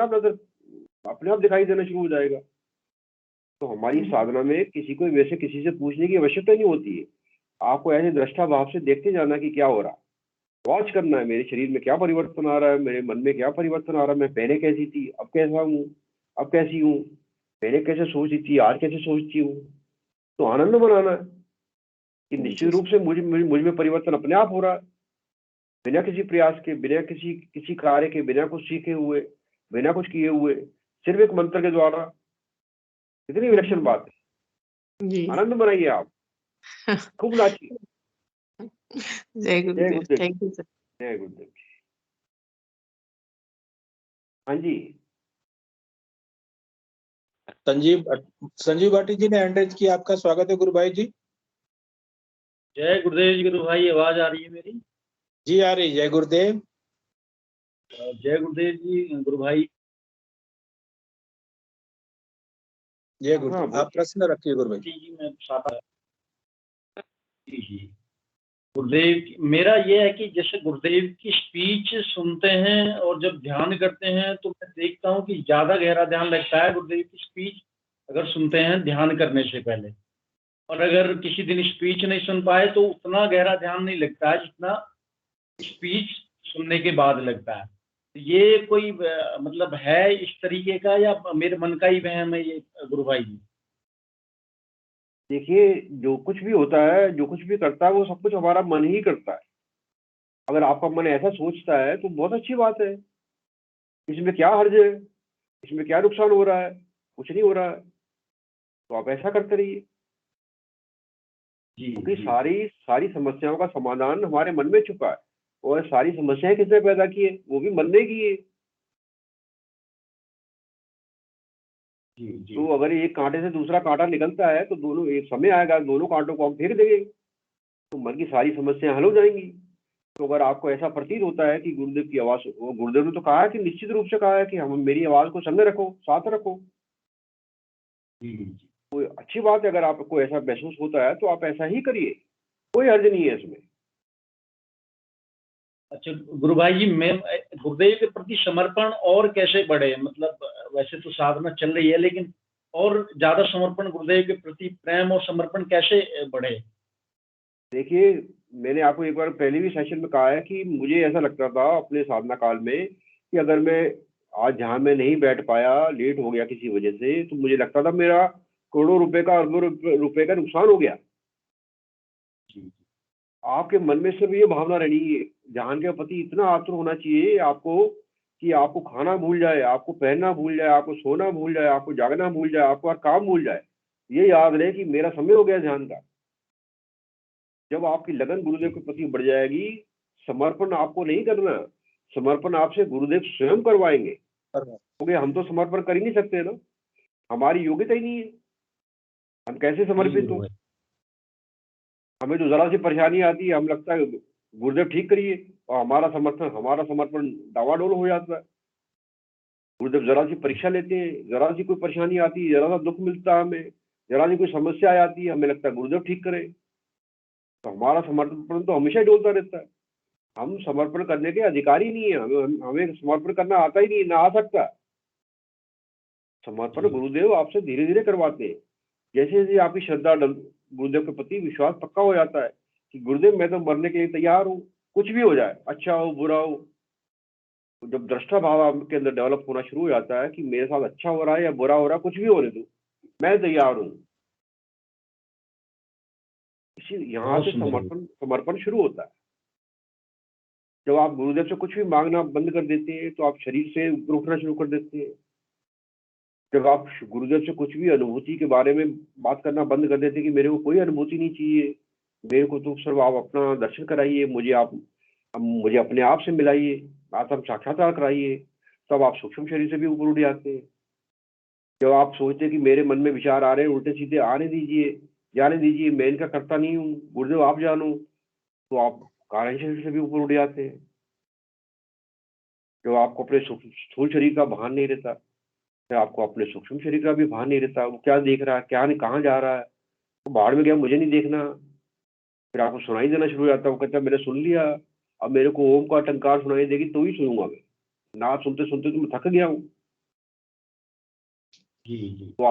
S3: आप दिखाई देना शुरू हो जाएगा। तो हमारी साधना में किसी को वैसे किसी से पूछने की आवश्यकता नहीं होती है। आपको ऐसे दृष्टा भाव से देखते जाना कि क्या हो रहा है, वॉच करना है, मेरे शरीर में क्या परिवर्तन आ रहा है, मेरे मन में क्या परिवर्तन आ रहा है, मैं पहले कैसी थी, अब कैसा हूँ, अब कैसी हूँ, पहले कैसे सोचती थी, आज कैसे सोचती हूँ। तो आनंद मनाना है कि निश्चित रूप से मुझ में परिवर्तन अपने आप हो रहा है, बिना किसी प्रयास के, बिना किसी कार्य के, बिना कुछ सीखे हुए, बिना कुछ किए हुए, सिर्फ एक मंत्र के द्वारा। कितनी विलक्षण बात है। आनंद मनाइए आप, खूब नाचिए।
S8: जय गुरुदेव। Thank you sir.
S3: जय गुरुदेव। हाँ जी,
S2: संजीव भाटी जी ने हैंड रेज किया, आपका स्वागत है गुरु भाई जी।
S9: जय गुरुदेव जी। गुरु भाई, आवाज आ रही है मेरी?
S2: जी आ रही। जय गुरुदेव।
S9: जय गुरुदेव जी। गुरु भाई
S2: जय गुरुदेव। आप प्रश्न रखिए गुरु भाई।
S9: जी मैं जी गुरुदेव, मेरा ये है कि जैसे गुरुदेव की स्पीच सुनते हैं और जब ध्यान करते हैं तो मैं देखता हूँ कि ज्यादा गहरा ध्यान लगता है गुरुदेव की स्पीच अगर सुनते हैं ध्यान करने से पहले, और अगर किसी दिन स्पीच नहीं सुन पाए तो उतना गहरा ध्यान नहीं लगता है जितना स्पीच सुनने के बाद लगता है। ये कोई मतलब है इस तरीके का, या मेरे मन का ही वहम है ये गुरु भाई जी?
S3: देखिए, जो कुछ भी होता है, जो कुछ भी करता है, वो सब कुछ हमारा मन ही करता है। अगर आपका मन ऐसा सोचता है तो बहुत अच्छी बात है, इसमें क्या हर्ज है, इसमें क्या नुकसान हो रहा है? कुछ नहीं हो रहा है, तो आप ऐसा करते रहिए। क्योंकि सारी समस्याओं का समाधान हमारे मन में छुपा है, और सारी समस्याएं किसने पैदा की है? वो भी मन ने की है। तो अगर एक कांटे से दूसरा कांटा निकलता है तो दोनों एक समय आएगा, दोनों कांटों को हम फेंक देंगे तो मन की सारी समस्याएं हल हो जाएंगी। तो अगर आपको ऐसा प्रतीत होता है कि गुरुदेव की आवाज, वो गुरुदेव ने तो कहा है कि निश्चित रूप से कहा है कि हम मेरी आवाज को संग रखो, साथ रखो। कोई अच्छी बात है, अगर आपको ऐसा महसूस होता है तो आप ऐसा ही करिए, कोई हर्ज नहीं है इसमें।
S9: अच्छा गुरु भाई जी, मैं गुरुदेव के प्रति समर्पण और कैसे बढ़े? मतलब वैसे तो साधना चल रही है, लेकिन और ज्यादा समर्पण, गुरुदेव के प्रति प्रेम और समर्पण कैसे बढ़े?
S3: देखिए, मैंने आपको एक बार पहले भी सेशन में कहा है कि मुझे ऐसा लगता था अपने साधना काल में कि अगर मैं आज जहाँ मैं नहीं बैठ पाया, लेट हो गया किसी वजह से, तो मुझे लगता था मेरा करोड़ों रुपए का, अरबों रुपए का नुकसान हो गया। आपके मन में सिर्फ ये भावना रहनी है, जान के प्रति इतना आतुर होना चाहिए आपको कि आपको खाना भूल जाए, आपको पहनना भूल जाए, आपको सोना भूल जाए, आपको जागना भूल जाए, आपको हर काम भूल जाए। ये याद रहे कि मेरा समय हो गया ध्यान का। जब आपकी लगन गुरुदेव के प्रति बढ़ जाएगी, समर्पण आपको नहीं करना, समर्पण आपसे गुरुदेव स्वयं करवाएंगे। क्योंकि हम तो समर्पण कर ही नहीं सकते ना, हमारी योग्यता ही नहीं है, हम कैसे समर्पित हो? हमें तो जरा सी परेशानी आती है, हम लगता है गुरुदेव ठीक करिए, और हमारा समर्पण डावाडोल हो जाता है। गुरुदेव जरा सी परीक्षा लेते हैं, जरा सी कोई परेशानी आती है, जरा सा दुख मिलता है हमें, जरा सी कोई समस्या आती है, हमें लगता है गुरुदेव ठीक करे, तो हमारा समर्पण तो हमेशा ही डोलता रहता है। हम समर्पण करने के अधिकारी नहीं है, हमें समर्पण करना आता ही नहीं, ना आ सकता। समर्पण गुरुदेव आपसे धीरे धीरे करवाते हैं। जैसे जैसे आपकी श्रद्धा गुरुदेव के प्रति विश्वास पक्का हो जाता है कि गुरुदेव मैं तो मरने के लिए तैयार हूँ, कुछ भी हो जाए, अच्छा हो बुरा हो, तो जब दृष्टा भाव आपके अंदर डेवलप होना शुरू हो जाता है कि मेरे साथ अच्छा हो रहा है या बुरा हो रहा है, कुछ भी होने दो, मैं तैयार हूँ, इसी यहाँ से समर्पण शुरू होता है। जब आप गुरुदेव से कुछ भी मांगना बंद कर देते हैं तो आप शरीर से ऊपर उठना शुरू कर देते हैं। जब आप गुरुदेव से कुछ भी अनुभूति के बारे में बात करना बंद कर देते हैं कि मेरे को कोई अनुभूति नहीं चाहिए, मेरे को तो सिर्फ आप अपना दर्शन कराइए, मुझे अपने आप से मिलाइए, आत्म साक्षात्कार कराइए, तब आप सूक्ष्म शरीर से भी ऊपर उठ जाते हैं। जब आप सोचते हैं कि मेरे मन में विचार आ रहे हैं उल्टे सीधे, आने दीजिए, जाने दीजिए, मैं इनका करता नहीं हूँ, गुरुदेव आप जानो, तो आप कारण शरीर से भी ऊपर उठ जाते हैं। जब आपको अपने स्थूल शरीर का भान नहीं रहता, फिर आपको अपने सूक्ष्म शरीर का भी भान नहीं रहता, वो क्या देख रहा है, क्या नहीं, कहाँ जा रहा है, वो बाहर में गया, मुझे नहीं देखना। फिर आपको सुनाई देना शुरू हो जाता है, वो कहता है मैंने सुन लिया, अब मेरे को ओम का टंकार सुनाई देगी तो ही सुनूंगा मैं, ना सुनते सुनते तो मैं थक गया हूँ। तो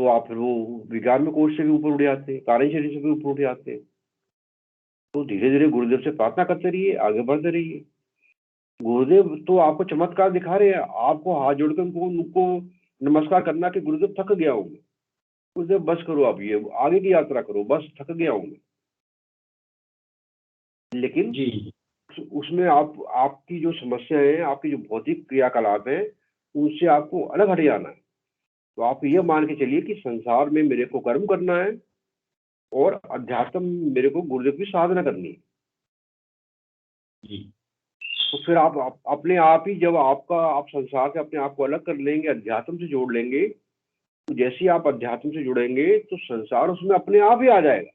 S3: आप फिर वो विज्ञान में कोष से भी ऊपर उठ जाते हैं, कारण शरीर से भी ऊपर उठ जाते हैं। तो धीरे धीरे गुरुदेव से प्रार्थना करते रहिए, आगे बढ़ते रहिए। गुरुदेव तो आपको चमत्कार दिखा रहे हैं, आपको हाथ जोड़कर उनको नमस्कार करना कि गुरुदेव थक गया हूँ, गुरुदेव बस करो, आप ये आगे की यात्रा करो, बस थक गया हूँ मैं। लेकिन उसमें आपकी जो समस्या है, आपकी जो भौतिक क्रियाकलाप है, उनसे आपको अलग हट जाना है। तो आप ये मान के चलिए कि संसार में मेरे को कर्म करना है और अध्यात्म मेरे को गुरुदेव की साधना करनी है। तो फिर आप अपने आप ही, जब आप संसार से अपने आप को अलग कर लेंगे, अध्यात्म से जोड़ लेंगे, तो जैसे ही आप अध्यात्म से जुड़ेंगे तो संसार उसमें अपने आप ही आ जाएगा।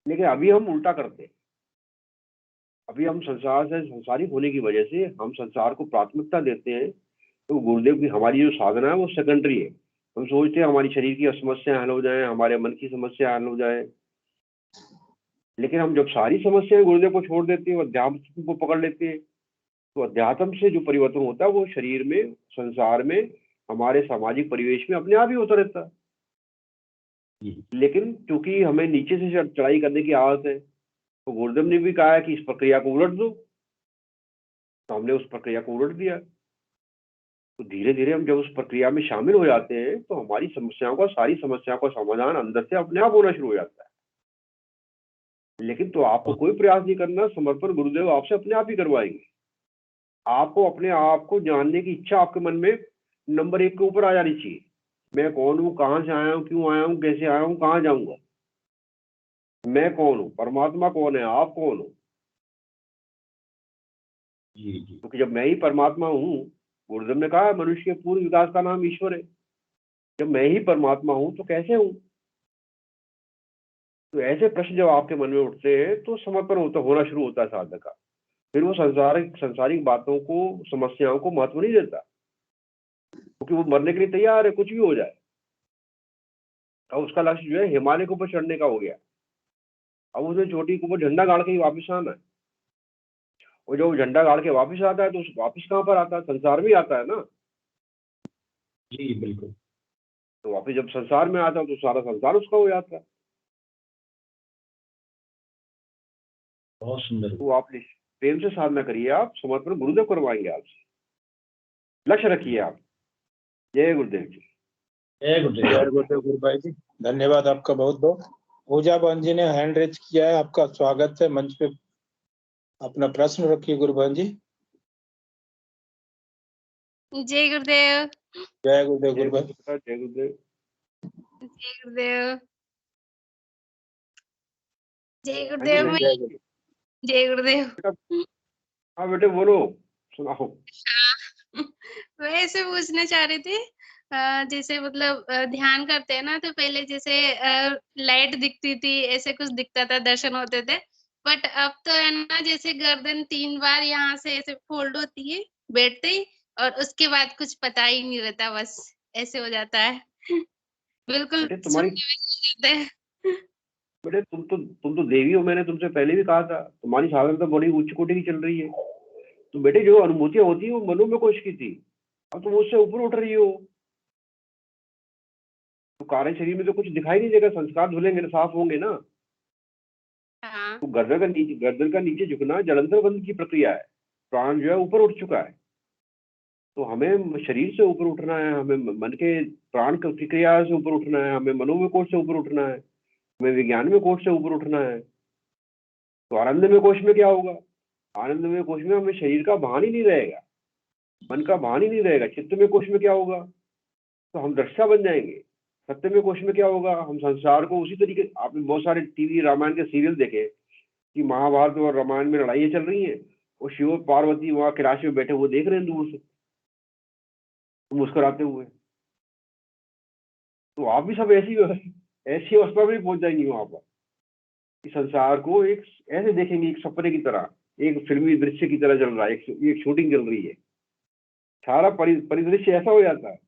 S3: लेकिन अभी हम उल्टा करते हैं, अभी हम संसार से संसारिक होने की वजह से हम संसार को प्राथमिकता देते हैं, तो गुरुदेव की हमारी जो साधना है वो सेकेंडरी है। हम सोचते हैं हमारी शरीर की समस्याएं हल हो जाए, हमारे मन की समस्या हल हो जाए, लेकिन हम जब सारी समस्याएं गुरुदेव को छोड़ देते हैं और अध्यात्म को पकड़ लेते हैं, तो अध्यात्म से जो परिवर्तन होता है वो शरीर में, संसार में, हमारे सामाजिक परिवेश में अपने आप ही होता रहता है। लेकिन क्योंकि हमें नीचे से चढ़ाई करने की आदत है, तो गुरुदेव ने भी कहा है कि इस प्रक्रिया को उलट दो, तो हमने उस प्रक्रिया को उलट दिया। तो धीरे धीरे हम जब उस प्रक्रिया में शामिल हो जाते हैं, तो हमारी सारी समस्याओं का समाधान अंदर से अपने आप होना शुरू हो जाता है। लेकिन तो आपको कोई प्रयास नहीं करना, समर्पण गुरुदेव आपसे अपने आप ही करवाएंगे। आपको अपने आप को जानने की इच्छा आपके मन में नंबर 1 के ऊपर आ जानी चाहिए। मैं कौन हूँ, कहाँ से आया हूँ, क्यों आया हूँ, कैसे आया हूँ, कहाँ जाऊंगा। मैं कौन हूँ, परमात्मा कौन है, आप कौन हो। क्योंकि जब मैं ही परमात्मा हूँ, गुरुदेव ने कहा मनुष्य के पूर्ण विकास का नाम ईश्वर है। जब मैं ही परमात्मा हूँ तो कैसे हूँ। तो ऐसे प्रश्न जब आपके मन में उठते हैं, तो समर्पण होना शुरू होता है साधक का। फिर वो संसारिक बातों को, समस्याओं को महत्व नहीं देता, क्योंकि वो मरने के लिए तैयार है, कुछ भी हो जाए। अब उसका लक्ष्य जो है हिमालय के ऊपर चढ़ने का हो गया। अब उसने चोटी के ऊपर झंडा गाड़ के ही वापिस आना है। और जब झंडा गाड़ के वापिस आता है, तो वापिस कहाँ पर आता है, संसार में आता है ना।
S9: जी बिल्कुल।
S3: तो वापिस जब संसार में आता है, तो सारा संसार उसका हो जाता है।
S9: बहुत सुंदर।
S3: तो आप प्रेम से साधना करिए, आप समर्पण गुरुदेव करवाएंगे आपसे। लक्ष्य रखिए आप। जय गुरुदेव जी।
S9: जय गुरुदेव।
S2: जय गुरुदेव गुरु भाई जी, धन्यवाद आपका बहुत बहुत। पूजा बहन जी ने हैंड रेज किया है, आपका स्वागत है मंच पे। अपना प्रश्न रखिए गुरु बहन जी।
S10: जय गुरुदेव।
S2: जय गुरुदेव गुरु भाई।
S3: जय गुरुदेव।
S10: जय गुरुदेव। जय
S3: हाँ
S10: गुरुदेव।
S3: जी, जय गुरुदेव।
S10: जय गुरुदेव।
S3: हाँ बेटे बोलो, सुनाओ।
S10: मैं ऐसे पूछना चाह रही थी, जैसे मतलब ध्यान करते हैं ना, तो पहले जैसे लाइट दिखती थी, ऐसे कुछ दिखता था, दर्शन होते थे। बट अब तो है ना, जैसे गर्दन 3 बार यहाँ से ऐसे फोल्ड होती है बैठते ही, और उसके बाद कुछ पता ही नहीं रहता, बस ऐसे हो जाता है। बिल्कुल
S3: बेटे तुम्हारी,
S10: जाते हैं।
S3: बेटे तुम तो देवी हो। मैंने तुमसे पहले भी कहा था, तुम्हारी साधना तो बड़ी उच्च कोटि की चल रही है। तो बेटे जो अनुभूतियां होती है वो मनो में कोश की थी, अब तुम उससे ऊपर उठ रही हो। तो कार्य शरीर में तो कुछ दिखाई नहीं देगा, संस्कार धुलेंगे ना, साफ होंगे ना।
S10: हाँ।
S3: तो गर्दन का नीचे झुकना जलंधर बंद की प्रक्रिया है। प्राण जो है ऊपर उठ चुका है। तो हमें शरीर से ऊपर उठना है, हमें मन के प्राण की क्रिया से ऊपर उठना है, हमें मनोमय कोश से ऊपर उठना है, हमें विज्ञान में कोश से ऊपर उठना है। तो आनंदमय कोश में क्या होगा, आनंदमय कोश में हमें शरीर का भान ही नहीं रहेगा, मन का भान ही नहीं रहेगा। चित्तमय कोश में क्या होगा, तो हम दृष्टा बन जाएंगे। सत्यमय कोश में क्या होगा, हम संसार को उसी तरीके, आपने बहुत सारे टीवी रामायण के सीरियल देखे कि महाभारत और रामायण में लड़ाइयाँ चल रही हैं, और शिव और पार्वती वहां कैलाश में बैठे हुए देख रहे हैं दूर से मुस्कुराते हुए। तो आप भी सब ऐसी अवस्था में पहुंच जाएंगे वहां पर, कि संसार को एक ऐसे देखेंगे, एक सपने की तरह, एक फिल्मी दृश्य की तरह चल रहा है, एक शूटिंग चल रही है। सारा परिदृश्य ऐसा हो जाता है।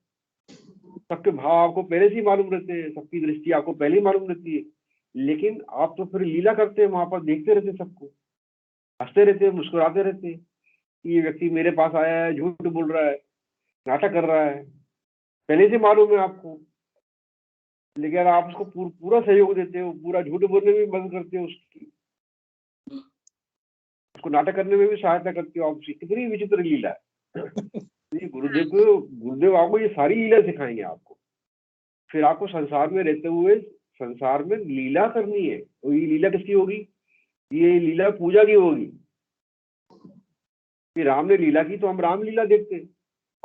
S3: सबके भाव आपको पहले से ही मालूम रहते हैं, सबकी दृष्टि आपको पहले ही मालूम रहती है। लेकिन आप तो फिर लीला करते हैं, वहां पर देखते रहते हैं सबको, हंसते रहते हैं, मुस्कुराते रहते हैं कि ये व्यक्ति मेरे पास आया है, झूठ बोल रहा है, नाटक कर रहा है, पहले से मालूम है आपको। लेकिन आप उसको पूरा सहयोग देते हो, पूरा झूठ बोलने में भी मदद करते हो, उसको नाटक करने में भी सहायता करते हो। आप कितनी विचित्र लीला है। ये गुरुदेव आपको ये सारी लीला सिखाएंगे आपको। फिर आपको संसार में रहते हुए संसार में लीला करनी है। और ये लीला किसकी होगी, ये लीला पूजा की होगी। कि राम ने लीला की तो हम राम लीला देखते हैं।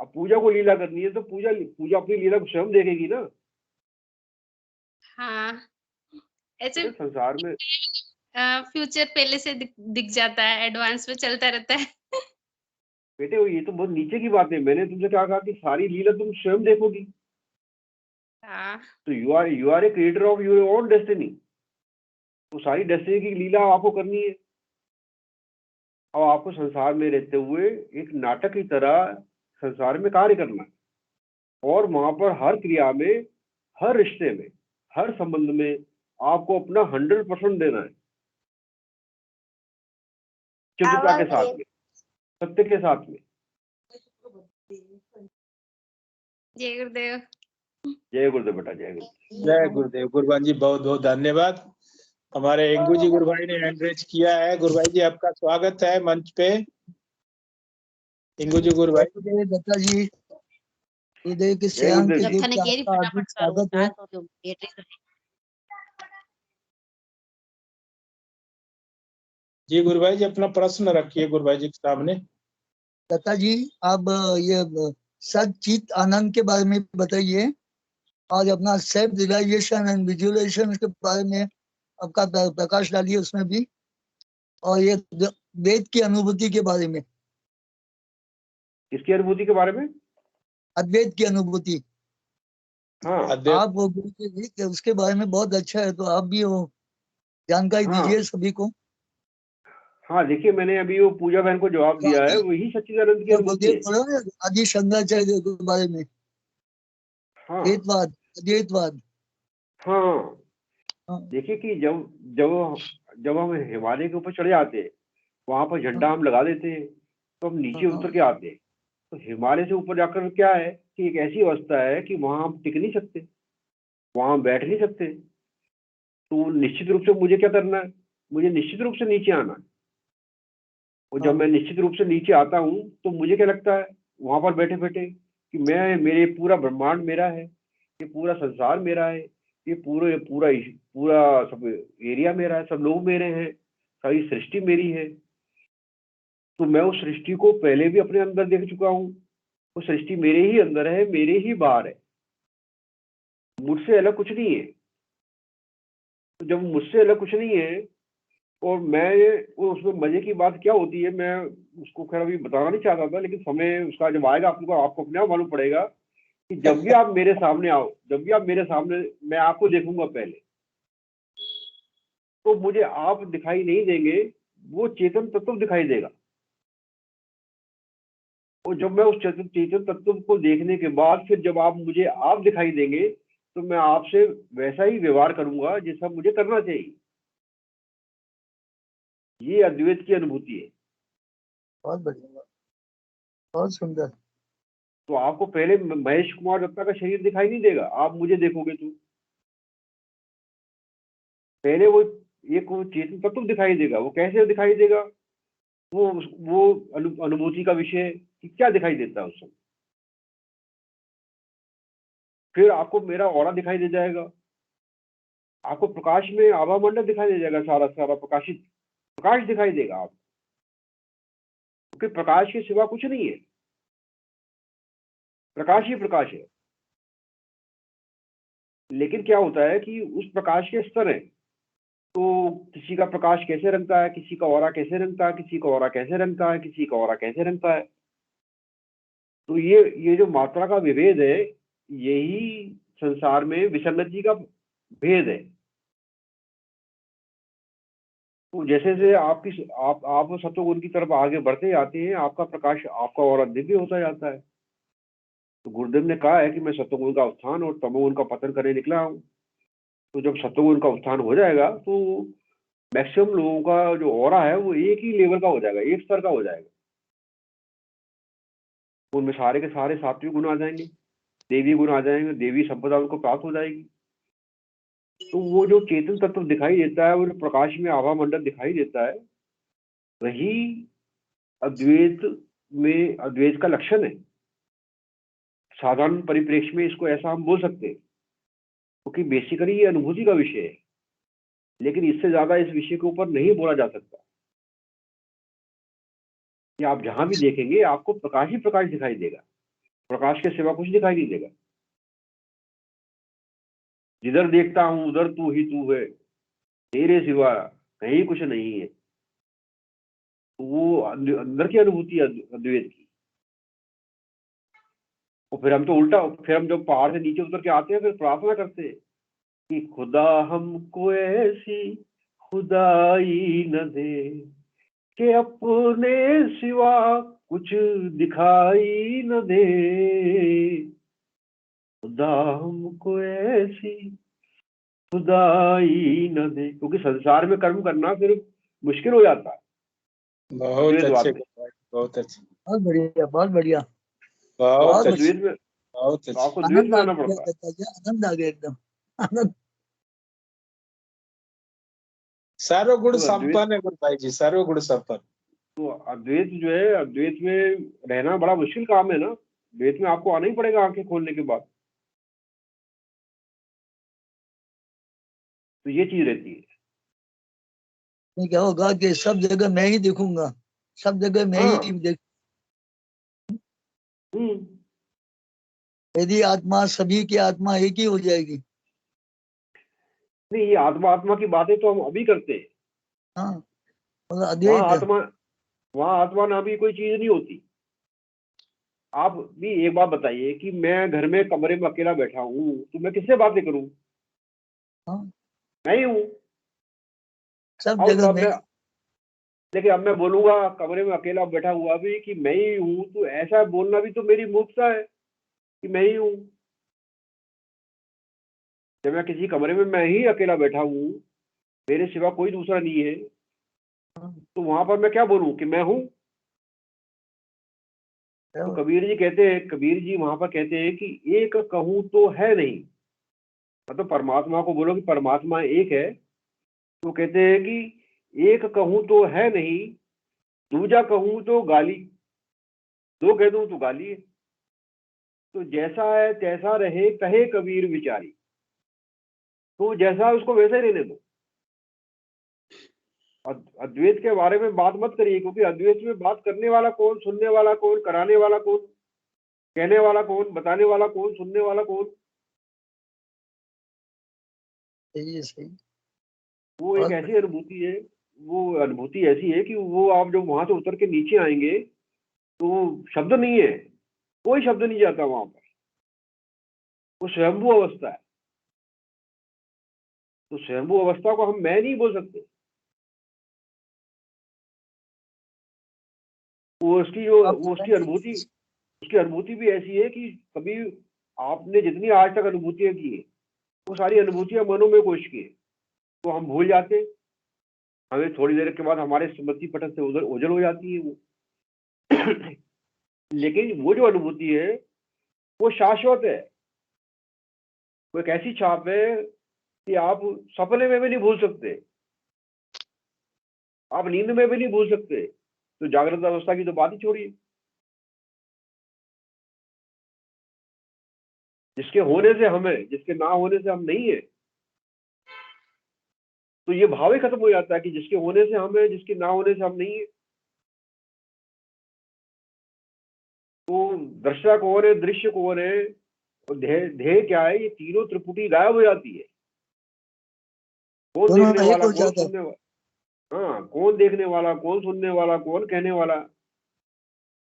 S3: अब पूजा को लीला करनी है तो पूजा अपनी लीला को स्वयं देखेगी ना।
S10: हाँ, ऐसे
S3: संसार में
S10: फ्यूचर पहले से दिख जाता है, एडवांस में चलता रहता है।
S3: बेटे ये तो बहुत नीचे की बात है। मैंने तुमसे क्या कहा कि सारी लीला तुम स्वयं देखोगी।
S10: हाँ।
S3: तो you are a creator of your own destiny. तो सारी डेस्टिनी की लीला आपको करनी है। अब आपको संसार में रहते हुए एक नाटक की तरह संसार में कार्य करना है, और वहां पर हर क्रिया में, हर रिश्ते में, हर संबंध में आपको अपना 100% देना है, शुद्धता के साथ में, सत्य के साथ में।
S10: जय गुरुदेव।
S3: जय गुरुदेव बेटा, जय गुरुदेव।
S2: जय गुरुदेव। गुरुभाई जी बहुत बहुत धन्यवाद। हमारे इंगू जी गुरुभाई ने हैंड रेज किया है। गुरुभाई जी आपका स्वागत है मंच पे। इंगू जी गुरुभाई।
S11: दत्ता जी, गुरुदेव के
S3: जय
S11: श्याम के
S3: गुरुदेव।
S11: दीप का आपका हार्दिक स्वागत है।
S2: जी गुरुभाई जी अपना प्रश्न रखिए गुरुभाई जी के सामने।
S11: दत्ता जी, आप ये सचित आनंद के बारे में बताइए, और अपना सेल्फ रियलाइजेशन एंड विजुअलाइजेशन के बारे में आपका प्रकाश डालिए उसमें भी, और ये वेद की अनुभूति के बारे में।
S3: किसकी अनुभूति के बारे में?
S11: अद्वैत की अनुभूति।
S3: हाँ,
S11: आप वो उसके बारे में बहुत अच्छा है, तो आप भी वो जानकारी दीजिए सभी को।
S3: हाँ देखिए, मैंने अभी वो पूजा बहन को जवाब दिया है, वही सच्चिदानंद की अनुभूति है।
S11: आदि शंकराचार्य के बारे में,
S3: हाँ
S11: द्वैतवाद, अद्वैतवाद।
S3: हाँ, देखिए कि जब जब जब हम हिमालय के ऊपर चढ़े जाते हैं, वहां पर झंडा हम लगा देते हैं, तो हम नीचे उतर के आते हैं। तो हिमालय से ऊपर जाकर क्या है कि एक ऐसी अवस्था है कि वहां हम टिक नहीं सकते, वहां हम बैठ नहीं सकते। तो निश्चित रूप से मुझे क्या करना है, मुझे निश्चित रूप से नीचे आना है। और जब मैं निश्चित रूप से नीचे आता हूँ तो मुझे क्या लगता है वहां पर बैठे बैठे कि मेरे पूरा ब्रह्मांड मेरा है, ये पूरा संसार मेरा है, ये पूरा पूरा सब एरिया मेरा है, सब लोग मेरे हैं, सारी सृष्टि मेरी है। तो मैं उस सृष्टि को पहले भी अपने अंदर देख चुका हूँ। वो सृष्टि मेरे ही अंदर है, मेरे ही बाहर है, मुझसे अलग कुछ नहीं है। तो जब मुझसे अलग कुछ नहीं है और वो उसमें मजे की बात क्या होती है, मैं उसको खैर अभी बताना नहीं चाहता था, लेकिन समय उसका जब आएगा आपको अपने आप मालूम पड़ेगा कि जब भी आप मेरे सामने आओ, जब भी आप मेरे सामने, मैं आपको देखूंगा पहले, तो मुझे आप दिखाई नहीं देंगे, वो चेतन तत्व दिखाई देगा। और जब मैं उस चेतन तत्व को देखने के बाद फिर जब मुझे आप दिखाई देंगे, तो मैं आपसे वैसा ही व्यवहार करूंगा जैसा मुझे करना चाहिए। ये अद्वैत की अनुभूति है।
S11: बहुत बढ़िया, बहुत सुंदर।
S3: तो आपको पहले महेश कुमार दत्ता का शरीर दिखाई नहीं देगा, आप मुझे देखोगे तो पहले वो चेतन तत्व दिखाई देगा। वो कैसे दिखाई देगा, वो अनुभूति का विषय कि क्या दिखाई देता है उस समय। फिर आपको मेरा ऑरा दिखाई दे जाएगा, आपको प्रकाश में आभा मंडल दिखाई दे जाएगा, सारा सारा प्रकाशित प्रकाश दिखाई देगा आपको, क्योंकि प्रकाश के सिवा कुछ नहीं है, प्रकाश ही प्रकाश है। लेकिन क्या होता है कि उस प्रकाश के स्तर है, तो किसी का प्रकाश कैसे रंगता है, किसी का ऑरा कैसे रंगता है, किसी का ऑरा कैसे रंगता है, किसी का ऑरा कैसे रंगता है। तो ये जो मात्रा का विभेद है, यही संसार में विसंगति का भेद है। तो जैसे जैसे आप सत्वगुण की तरफ आगे बढ़ते जाते हैं, आपका प्रकाश, आपका ऑरा दिव्य होता जाता है। तो गुरुदेव ने कहा है कि मैं सत्वगुण का उत्थान और तमोगुण का पतन करने निकला हूँ। तो जब सत्वगुण का उत्थान हो जाएगा तो मैक्सिमम लोगों का जो ऑरा है वो एक ही लेवल का हो जाएगा, एक स्तर का हो जाएगा। उनमें सारे के सारे सात्विक गुण आ जाएंगे, देवी गुण आ जाएंगे, देवी संपदा उनको प्राप्त हो जाएगी। तो वो जो चेतन तत्व दिखाई देता है, वो जो प्रकाश में आभा मंडल दिखाई देता है, वही अद्वैत का लक्षण है। साधारण परिप्रेक्ष्य में इसको ऐसा हम बोल सकते हैं, क्योंकि बेसिकली ये अनुभूति का विषय है, लेकिन इससे ज्यादा इस विषय के ऊपर नहीं बोला जा सकता। कि आप जहां भी देखेंगे आपको प्रकाश ही प्रकाश दिखाई देगा, प्रकाश के सिवा कुछ दिखाई नहीं देगा। जिधर देखता हूं उधर तू ही तू है, तेरे सिवा कहीं कुछ नहीं है। वो अंदर की अनुभूति है अद्वैत की। और फिर हम तो उल्टा, फिर हम जब पहाड़ से नीचे उतर के आते हैं फिर प्रार्थना करते हैं कि खुदा हमको ऐसी खुदाई न दे कि अपने सिवा कुछ दिखाई न दे, खुदा हमको ऐसी खुदाई न दे। क्योंकि संसार में कर्म करना फिर मुश्किल हो जाता है।
S2: बहुत
S3: अद्वैतवाद
S2: अच्छे
S3: में
S2: गुरु भाई, बहुत अच्छे,
S11: बहुत बढ़िया, बहुत बढ़िया,
S2: बहुत
S11: बहुत
S2: अच्छे,
S3: अद्वैत में
S2: बहुत अच्छे।
S3: आपको अद्वैत
S11: आनंद
S3: में
S11: आ
S3: आना
S11: गया
S3: पड़ता है।
S11: दत्ता जी, आनंद आ गया एकदम, आनंद।
S2: सर्वगुण
S3: तो अद्वैत
S2: संपन्न है गुरु भाई जी, सर्वगुण संपन्न।
S3: तो अद्वैत जो है, अद्वैत में रहना बड़ा मुश्किल काम है ना। अद्वैत में आपको आना ही पड़ेगा आंखें खोलने के बाद। तो ये चीज रहती है।
S11: नहीं क्या होगा कि सब जगह मैं ही देखूंगा, सब जगह मैं
S3: हाँ।
S11: ही देख,
S3: हम्म।
S11: यदि आत्मा सभी की आत्मा एक ही हो जाएगी।
S3: नहीं, ये आत्मा आत्मा की बातें तो हम अभी करते हैं।
S11: हाँ, मतलब
S3: वहाँ
S11: अद्वैत
S3: आत्मा वहाँ आत्मा ना भी कोई चीज नहीं होती। आप भी एक बात बताइए कि मैं घर में कमरे में अकेला बैठा हूँ तो मैं किससे बातें करूँ?
S11: हाँ,
S3: मैं ही हूँ।
S11: सब
S3: और
S11: जगह
S3: अब
S11: मैं।
S3: मैं लेकिन अब मैं बोलूंगा कमरे में अकेला बैठा हुआ भी कि मैं ही हूँ, तो ऐसा बोलना भी तो मेरी मूर्खता है कि मैं ही हूँ। जब मैं किसी कमरे में मैं ही अकेला बैठा हूँ, मेरे सिवा कोई दूसरा नहीं है, तो वहां पर मैं क्या बोलूं कि मैं हूँ? तो कबीर जी कहते हैं, कबीर जी वहां पर कहते हैं कि एक कहूं तो है नहीं। मतलब परमात्मा को बोलो कि परमात्मा एक है, तो कहते हैं कि एक कहूं तो है नहीं, दूजा कहूं तो गाली, दो कह दूं तो गाली है। तो जैसा है तैसा रहे कहे कबीर विचारी। तो जैसा है उसको वैसा ही रहने दो। अद्वैत के बारे में बात मत करिए, क्योंकि अद्वैत में बात करने वाला कौन, सुनने वाला कौन, कराने वाला कौन, कहने वाला कौन, बताने वाला कौन, सुनने वाला कौन?
S11: सही है, सही।
S3: वो एक ऐसी अनुभूति है, वो अनुभूति ऐसी है कि वो आप जब वहां से उतर के नीचे आएंगे तो शब्द नहीं है, कोई शब्द नहीं जाता वहां पर। वो स्वयंभू अवस्था है। तो स्वयंभू अवस्था को हम मैं नहीं बोल सकते। वो उसकी जो
S11: आप
S3: वो उसकी अनुभूति भी ऐसी है कि कभी आपने जितनी आज तक अनुभूतियां की है, वो सारी अनुभूतियां मनों में कोश की है, तो हम भूल जाते। हमें थोड़ी देर के बाद हमारे स्मृति पटल से उधर ओझल हो जाती है वो। लेकिन वो जो अनुभूति है वो शाश्वत है। वो एक ऐसी छाप है कि आप सपने में भी नहीं भूल सकते, आप नींद में भी नहीं भूल सकते। तो जागृत अवस्था की तो बात ही छोड़िए। जिसके होने से हमें, जिसके ना होने से हम नहीं है, तो ये भाव ही खत्म हो जाता है कि जिसके होने से हम है, जिसके ना होने से हम नहीं है। तो दृश्य कौन है, दृश्य कौन है और ध्येय क्या है, ये तीनों त्रिपुटी गायब हो जाती है। कौन
S11: दोनों
S3: देखने
S11: एक
S3: वाला,
S11: हो
S3: कौन
S11: जाता है।
S3: सुनने वाला, हाँ कौन देखने वाला, कौन सुनने वाला, कौन कहने वाला,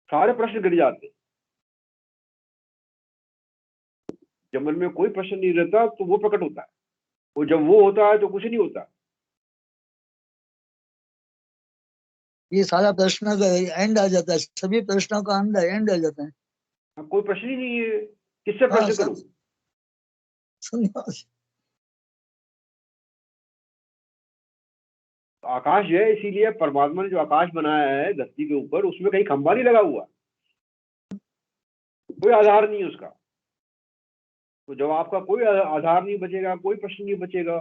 S3: सारे प्रश्न गिर जाते हैं। जब मन में कोई प्रश्न नहीं रहता तो वो प्रकट होता है, और जब वो होता है तो कुछ नहीं होता।
S11: ये सारा प्रश्न का एंड आ जाता है, सभी प्रश्नों का एंड आ जाता है।
S3: अब कोई प्रश्न ही नहीं है, किससे
S11: हाँ,
S3: प्रश्न करूं? आकाश जो है, इसीलिए परमात्मा ने जो आकाश बनाया है धरती के ऊपर, उसमें कहीं खंभा नहीं लगा हुआ, कोई आधार नहीं है उसका। तो जब आपका कोई आधार नहीं बचेगा, कोई प्रश्न नहीं बचेगा,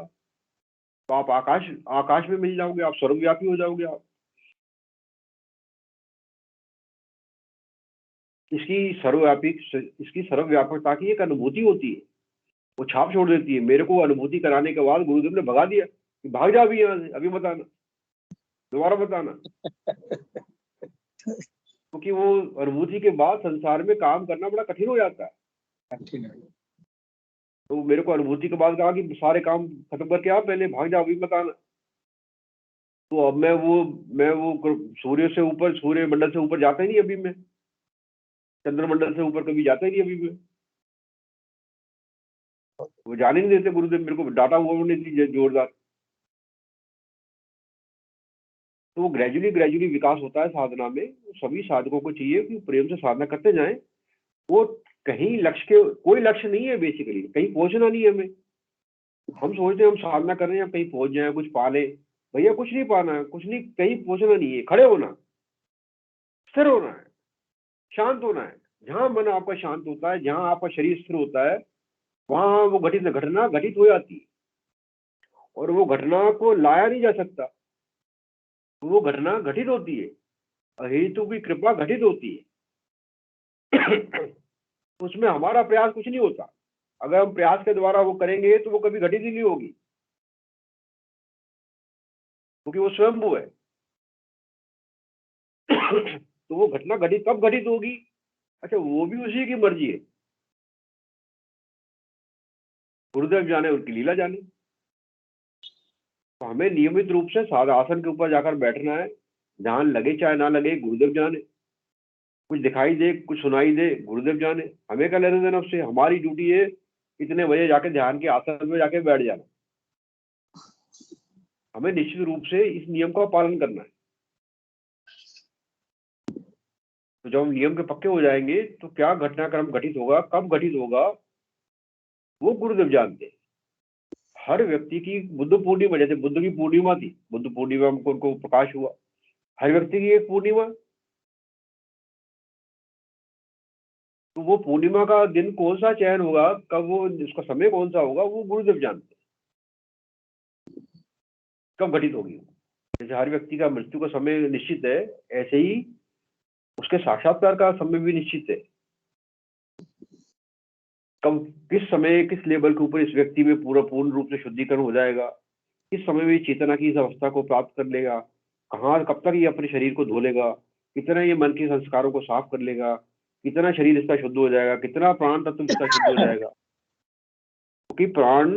S3: तो आप आकाश आकाश में मिल जाओगे, आप सर्वव्यापी हो जाओगे। आप इसकी सर्वव्यापकता की एक अनुभूति होती है, वो छाप छोड़ देती है। मेरे को अनुभूति कराने के बाद गुरुदेव ने भगा दिया कि भाग जा अभी यहाँ से, अभी मत आना, दोबारा मत आना। क्योंकि वो अनुभूति के बाद संसार में काम करना बड़ा कठिन हो जाता है।
S2: कठिन है।
S3: तो मेरे को अनुभूति के बाद कहा कि सारे काम खत्म करके आ, पहले भाग जा, अभी मत आना। तो अब मैं वो सूर्य से ऊपर, सूर्य मंडल से ऊपर जाता ही नहीं अभी मैं, चंद्रमंडल से ऊपर कभी जाता ही नहीं अभी मैं। वो जाने नहीं देते गुरुदेव, मेरे को डांटा हुआ उन्होंने जोरदार। तो वो ग्रेजुअली विकास होता है साधना में। सभी साधकों को चाहिए कि प्रेम से साधना करते जाएं। वो कहीं कोई लक्ष्य नहीं है बेसिकली, कहीं पहुंचना नहीं है हमें। हम सोचते हैं हम साधना कर रहे हैं, कहीं पहुंच जाए, कुछ पा ले। भैया कुछ नहीं पाना है, कुछ नहीं, कहीं पहुंचना नहीं है। खड़े होना, स्थिर होना है, शांत होना है। जहां मन आपका शांत होता है, जहां आपका शरीर स्थिर होता है, वहां वो घटना घटित हो जाती है। और वो घटना को लाया नहीं जा सकता, वो घटना घटित होती है, अहेतु की कृपा घटित होती है। उसमें हमारा प्रयास कुछ नहीं होता। अगर हम प्रयास के द्वारा वो करेंगे तो वो कभी घटित ही नहीं होगी, क्योंकि वो स्वयंभू है। तो वो घटना घटित कब घटित होगी? अच्छा, वो भी उसी की मर्जी है। गुरुदेव जाने, उनकी लीला जाने। तो हमें नियमित रूप से साधा आसन के ऊपर जाकर बैठना है। ध्यान लगे चाहे ना लगे, गुरुदेव जाने। कुछ दिखाई दे, कुछ सुनाई दे, गुरुदेव जाने। हमें क्या लेना देना उससे? हमारी ड्यूटी है इतने बजे जाके ध्यान के आसन में जाके बैठ जाना। हमें निश्चित रूप से इस नियम का पालन करना है। तो जब हम नियम के पक्के हो जाएंगे तो क्या घटनाक्रम घटित होगा, कब घटित होगा, वो गुरुदेव जानते हैं। हर व्यक्ति की बुद्ध पूर्णिमा, जैसे बुद्ध की पूर्णिमा थी, बुद्ध पूर्णिमा में उनको प्रकाश हुआ। हर व्यक्ति की एक पूर्णिमा। तो वो पूर्णिमा का दिन कौन सा चयन होगा, कब वो, उसका समय कौन सा होगा, वो गुरुदेव जानते हैं। कब घटित होगी। जैसे हर व्यक्ति का मृत्यु का समय निश्चित है, ऐसे ही उसके साक्षात्कार का समय भी निश्चित है। कब, किस समय, किस लेवल के ऊपर इस व्यक्ति में पूर्ण रूप से शुद्धिकरण हो जाएगा, किस समय में चेतना की इस अवस्था को प्राप्त कर लेगा, कहाँ, कब तक ये अपने शरीर को धो लेगा, कितना ये मन के संस्कारों को साफ कर लेगा, कितना शरीर इसका शुद्ध हो जाएगा, कितना प्राण तत्व इसका शुद्ध हो जाएगा। क्योंकि प्राण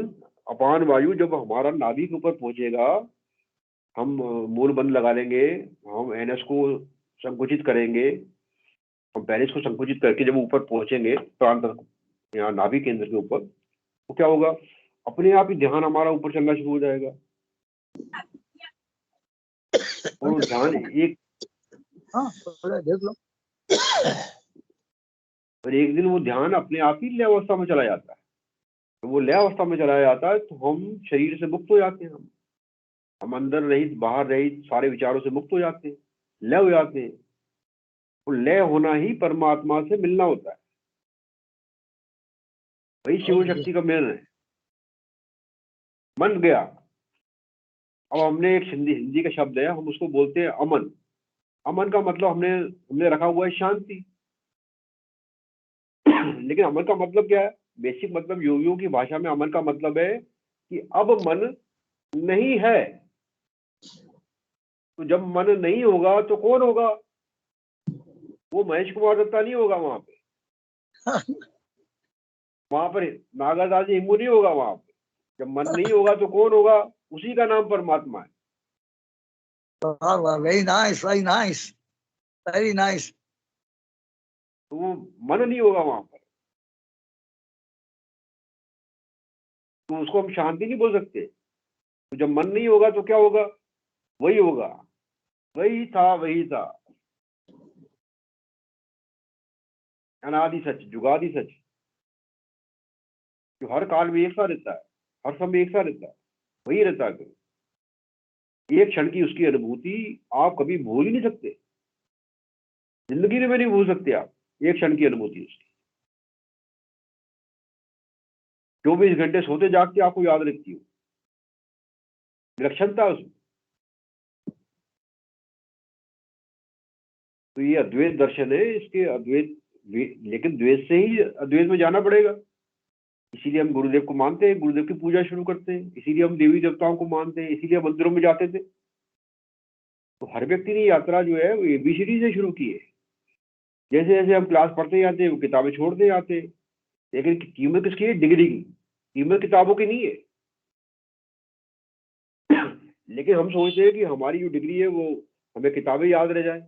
S3: अपान वायु जब हमारा नाभि के ऊपर पहुंचेगा, हम मूल बंद लगा लेंगे, हम एनएस को संकुचित करेंगे, हम पेरिस को संकुचित करके जब ऊपर पहुंचेंगे प्राण तत्व यहाँ नाभि केंद्र के ऊपर, तो क्या होगा? अपने आप ही ध्यान हमारा ऊपर चलना शुरू हो जाएगा। और ध्यान एक,
S11: देख लो,
S3: और एक दिन वो ध्यान अपने आप ही लय अवस्था में चला जाता है। तो वो लय अवस्था में चला जाता है तो हम शरीर से मुक्त हो जाते हैं। हम अंदर रहित, बाहर रहित, सारे विचारों से मुक्त हो जाते हैं, लय हो जाते हैं। तो लय होना ही परमात्मा से मिलना होता है। वही शिव शक्ति का मिलन है। मन गया। अब हमने एक हिंदी का शब्द है, हम उसको बोलते हैं अमन। अमन का मतलब हमने रखा हुआ है शांति। लेकिन अमन का मतलब क्या है? बेसिक मतलब योगियों की भाषा में अमन का मतलब है कि अब मन नहीं है। तो जब मन नहीं होगा तो कौन होगा? वो महेश कुमार दत्ता नहीं होगा वहां पे। वहां पर नागादास जी हिम्मू नहीं होगा वहां पे। जब मन नहीं होगा तो कौन होगा? उसी का नाम परमात्मा है।
S11: Very nice, very nice, very nice.
S3: तो वो मन नहीं होगा वहां पर, तो उसको हम शांति नहीं बोल सकते। तो जब मन नहीं होगा तो क्या होगा? वही होगा, वही था, वही था, अनादि सच, जुगादि सच, जो हर काल में एक सा रहता है, हर समय एक सा रहता है, वही रहता है। एक क्षण की उसकी अनुभूति आप कभी भूल ही नहीं सकते, जिंदगी में नहीं भूल सकते आप एक क्षण की अनुभूति उसकी। 24 घंटे सोते जागते आपको याद रखती हो, विलक्षणता उसमें। तो ये अद्वैत दर्शन है, इसके अद्वैत, लेकिन द्वैत से ही अद्वैत में जाना पड़ेगा। इसीलिए हम गुरुदेव को मानते हैं, गुरुदेव की पूजा शुरू करते हैं, इसीलिए हम देवी देवताओं को मानते हैं, इसीलिए मंदिरों में जाते थे। तो हर व्यक्ति ने यात्रा जो है वो एबीसीडी से शुरू की है। जैसे जैसे हम क्लास पढ़ते जाते हैं, वो किताबें छोड़ते जाते हैं। लेकिन कीमत किसकी है? डिग्री की। कीमत किताबों की नहीं है। लेकिन हम सोचते हैं कि हमारी जो डिग्री है वो हमें किताबें याद रह जाए।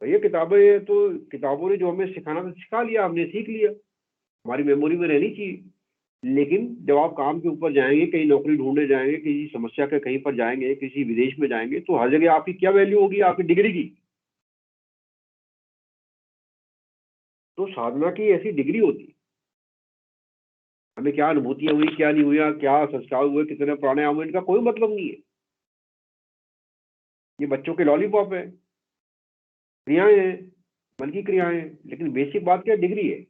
S3: भैया किताबें तो, किताबों ने जो हमें सिखाना था सिखा लिया, हमने सीख लिया, हमारी मेमोरी में रहनी चाहिए। लेकिन जब आप काम के ऊपर जाएंगे, कहीं नौकरी ढूंढने जाएंगे, किसी समस्या के कहीं पर जाएंगे, किसी विदेश में जाएंगे, तो हर जगह आपकी क्या वैल्यू होगी? आपकी डिग्री की। तो साधना की ऐसी डिग्री होती है, हमें क्या अनुभूतियां हुई, क्या नहीं हुई, क्या संस्कार हुए, कितने प्राणायाम हुए, इनका कोई मतलब नहीं है। ये बच्चों के लॉलीपॉप है, क्रियाएं हैं, मन की क्रियाएं हैं, लेकिन बेसिक बात क्या, डिग्री है।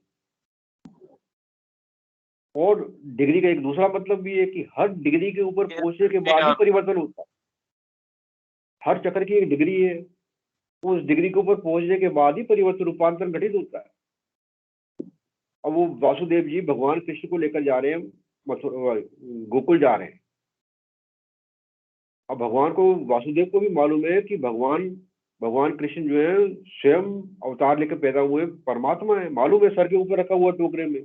S3: और डिग्री का एक दूसरा मतलब भी है कि हर डिग्री के ऊपर पहुंचने के बाद ही परिवर्तन होता है। हर चक्र की एक डिग्री है, उस डिग्री के ऊपर पहुंचने के बाद ही परिवर्तन, रूपांतरण घटित होता है। अब वो वासुदेव जी भगवान कृष्ण को लेकर जा रहे हैं, गोकुल जा रहे हैं। अब भगवान को, वासुदेव को भी मालूम है कि भगवान कृष्ण जो है स्वयं अवतार लेकर पैदा हुए परमात्मा है, मालूम है, सर के ऊपर रखा हुआ टोकरे में।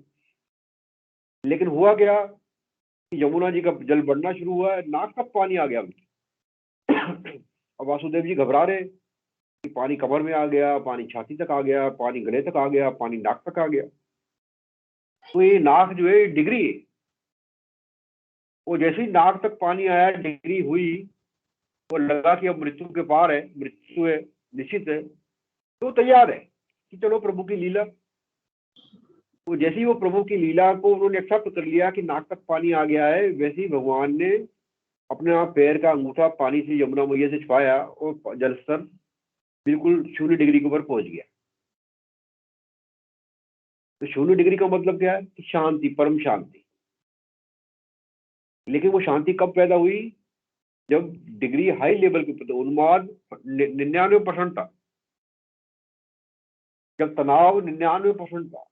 S3: लेकिन हुआ क्या कि यमुना जी का जल बढ़ना शुरू हुआ, नाक तक पानी आ गया उनके। अब वासुदेव जी घबरा रहे कि पानी कमर में आ गया, पानी छाती तक आ गया, पानी गले तक आ गया, पानी नाक तक आ गया। तो ये नाक जो है डिग्री है, वो जैसे ही नाक तक पानी आया, डिग्री हुई, वो लगा कि अब मृत्यु के पार है, मृत्यु है, निश्चित है, तो तैयार है कि चलो प्रभु की लीला। तो जैसे ही वो प्रभु की लीला को उन्होंने एक्सेप्ट कर लिया कि नाक तक पानी आ गया है, वैसे ही भगवान ने अपने आप पैर का अंगूठा पानी से यमुना मैया से छुपाया और जल स्तर बिल्कुल 0 डिग्री के ऊपर पहुंच गया। तो 0 डिग्री का मतलब क्या है कि शांति, परम शांति। लेकिन वो शांति कब पैदा हुई? जब डिग्री हाई लेवल के ऊपर, उन्माद 99% था, जब तनाव 99% था,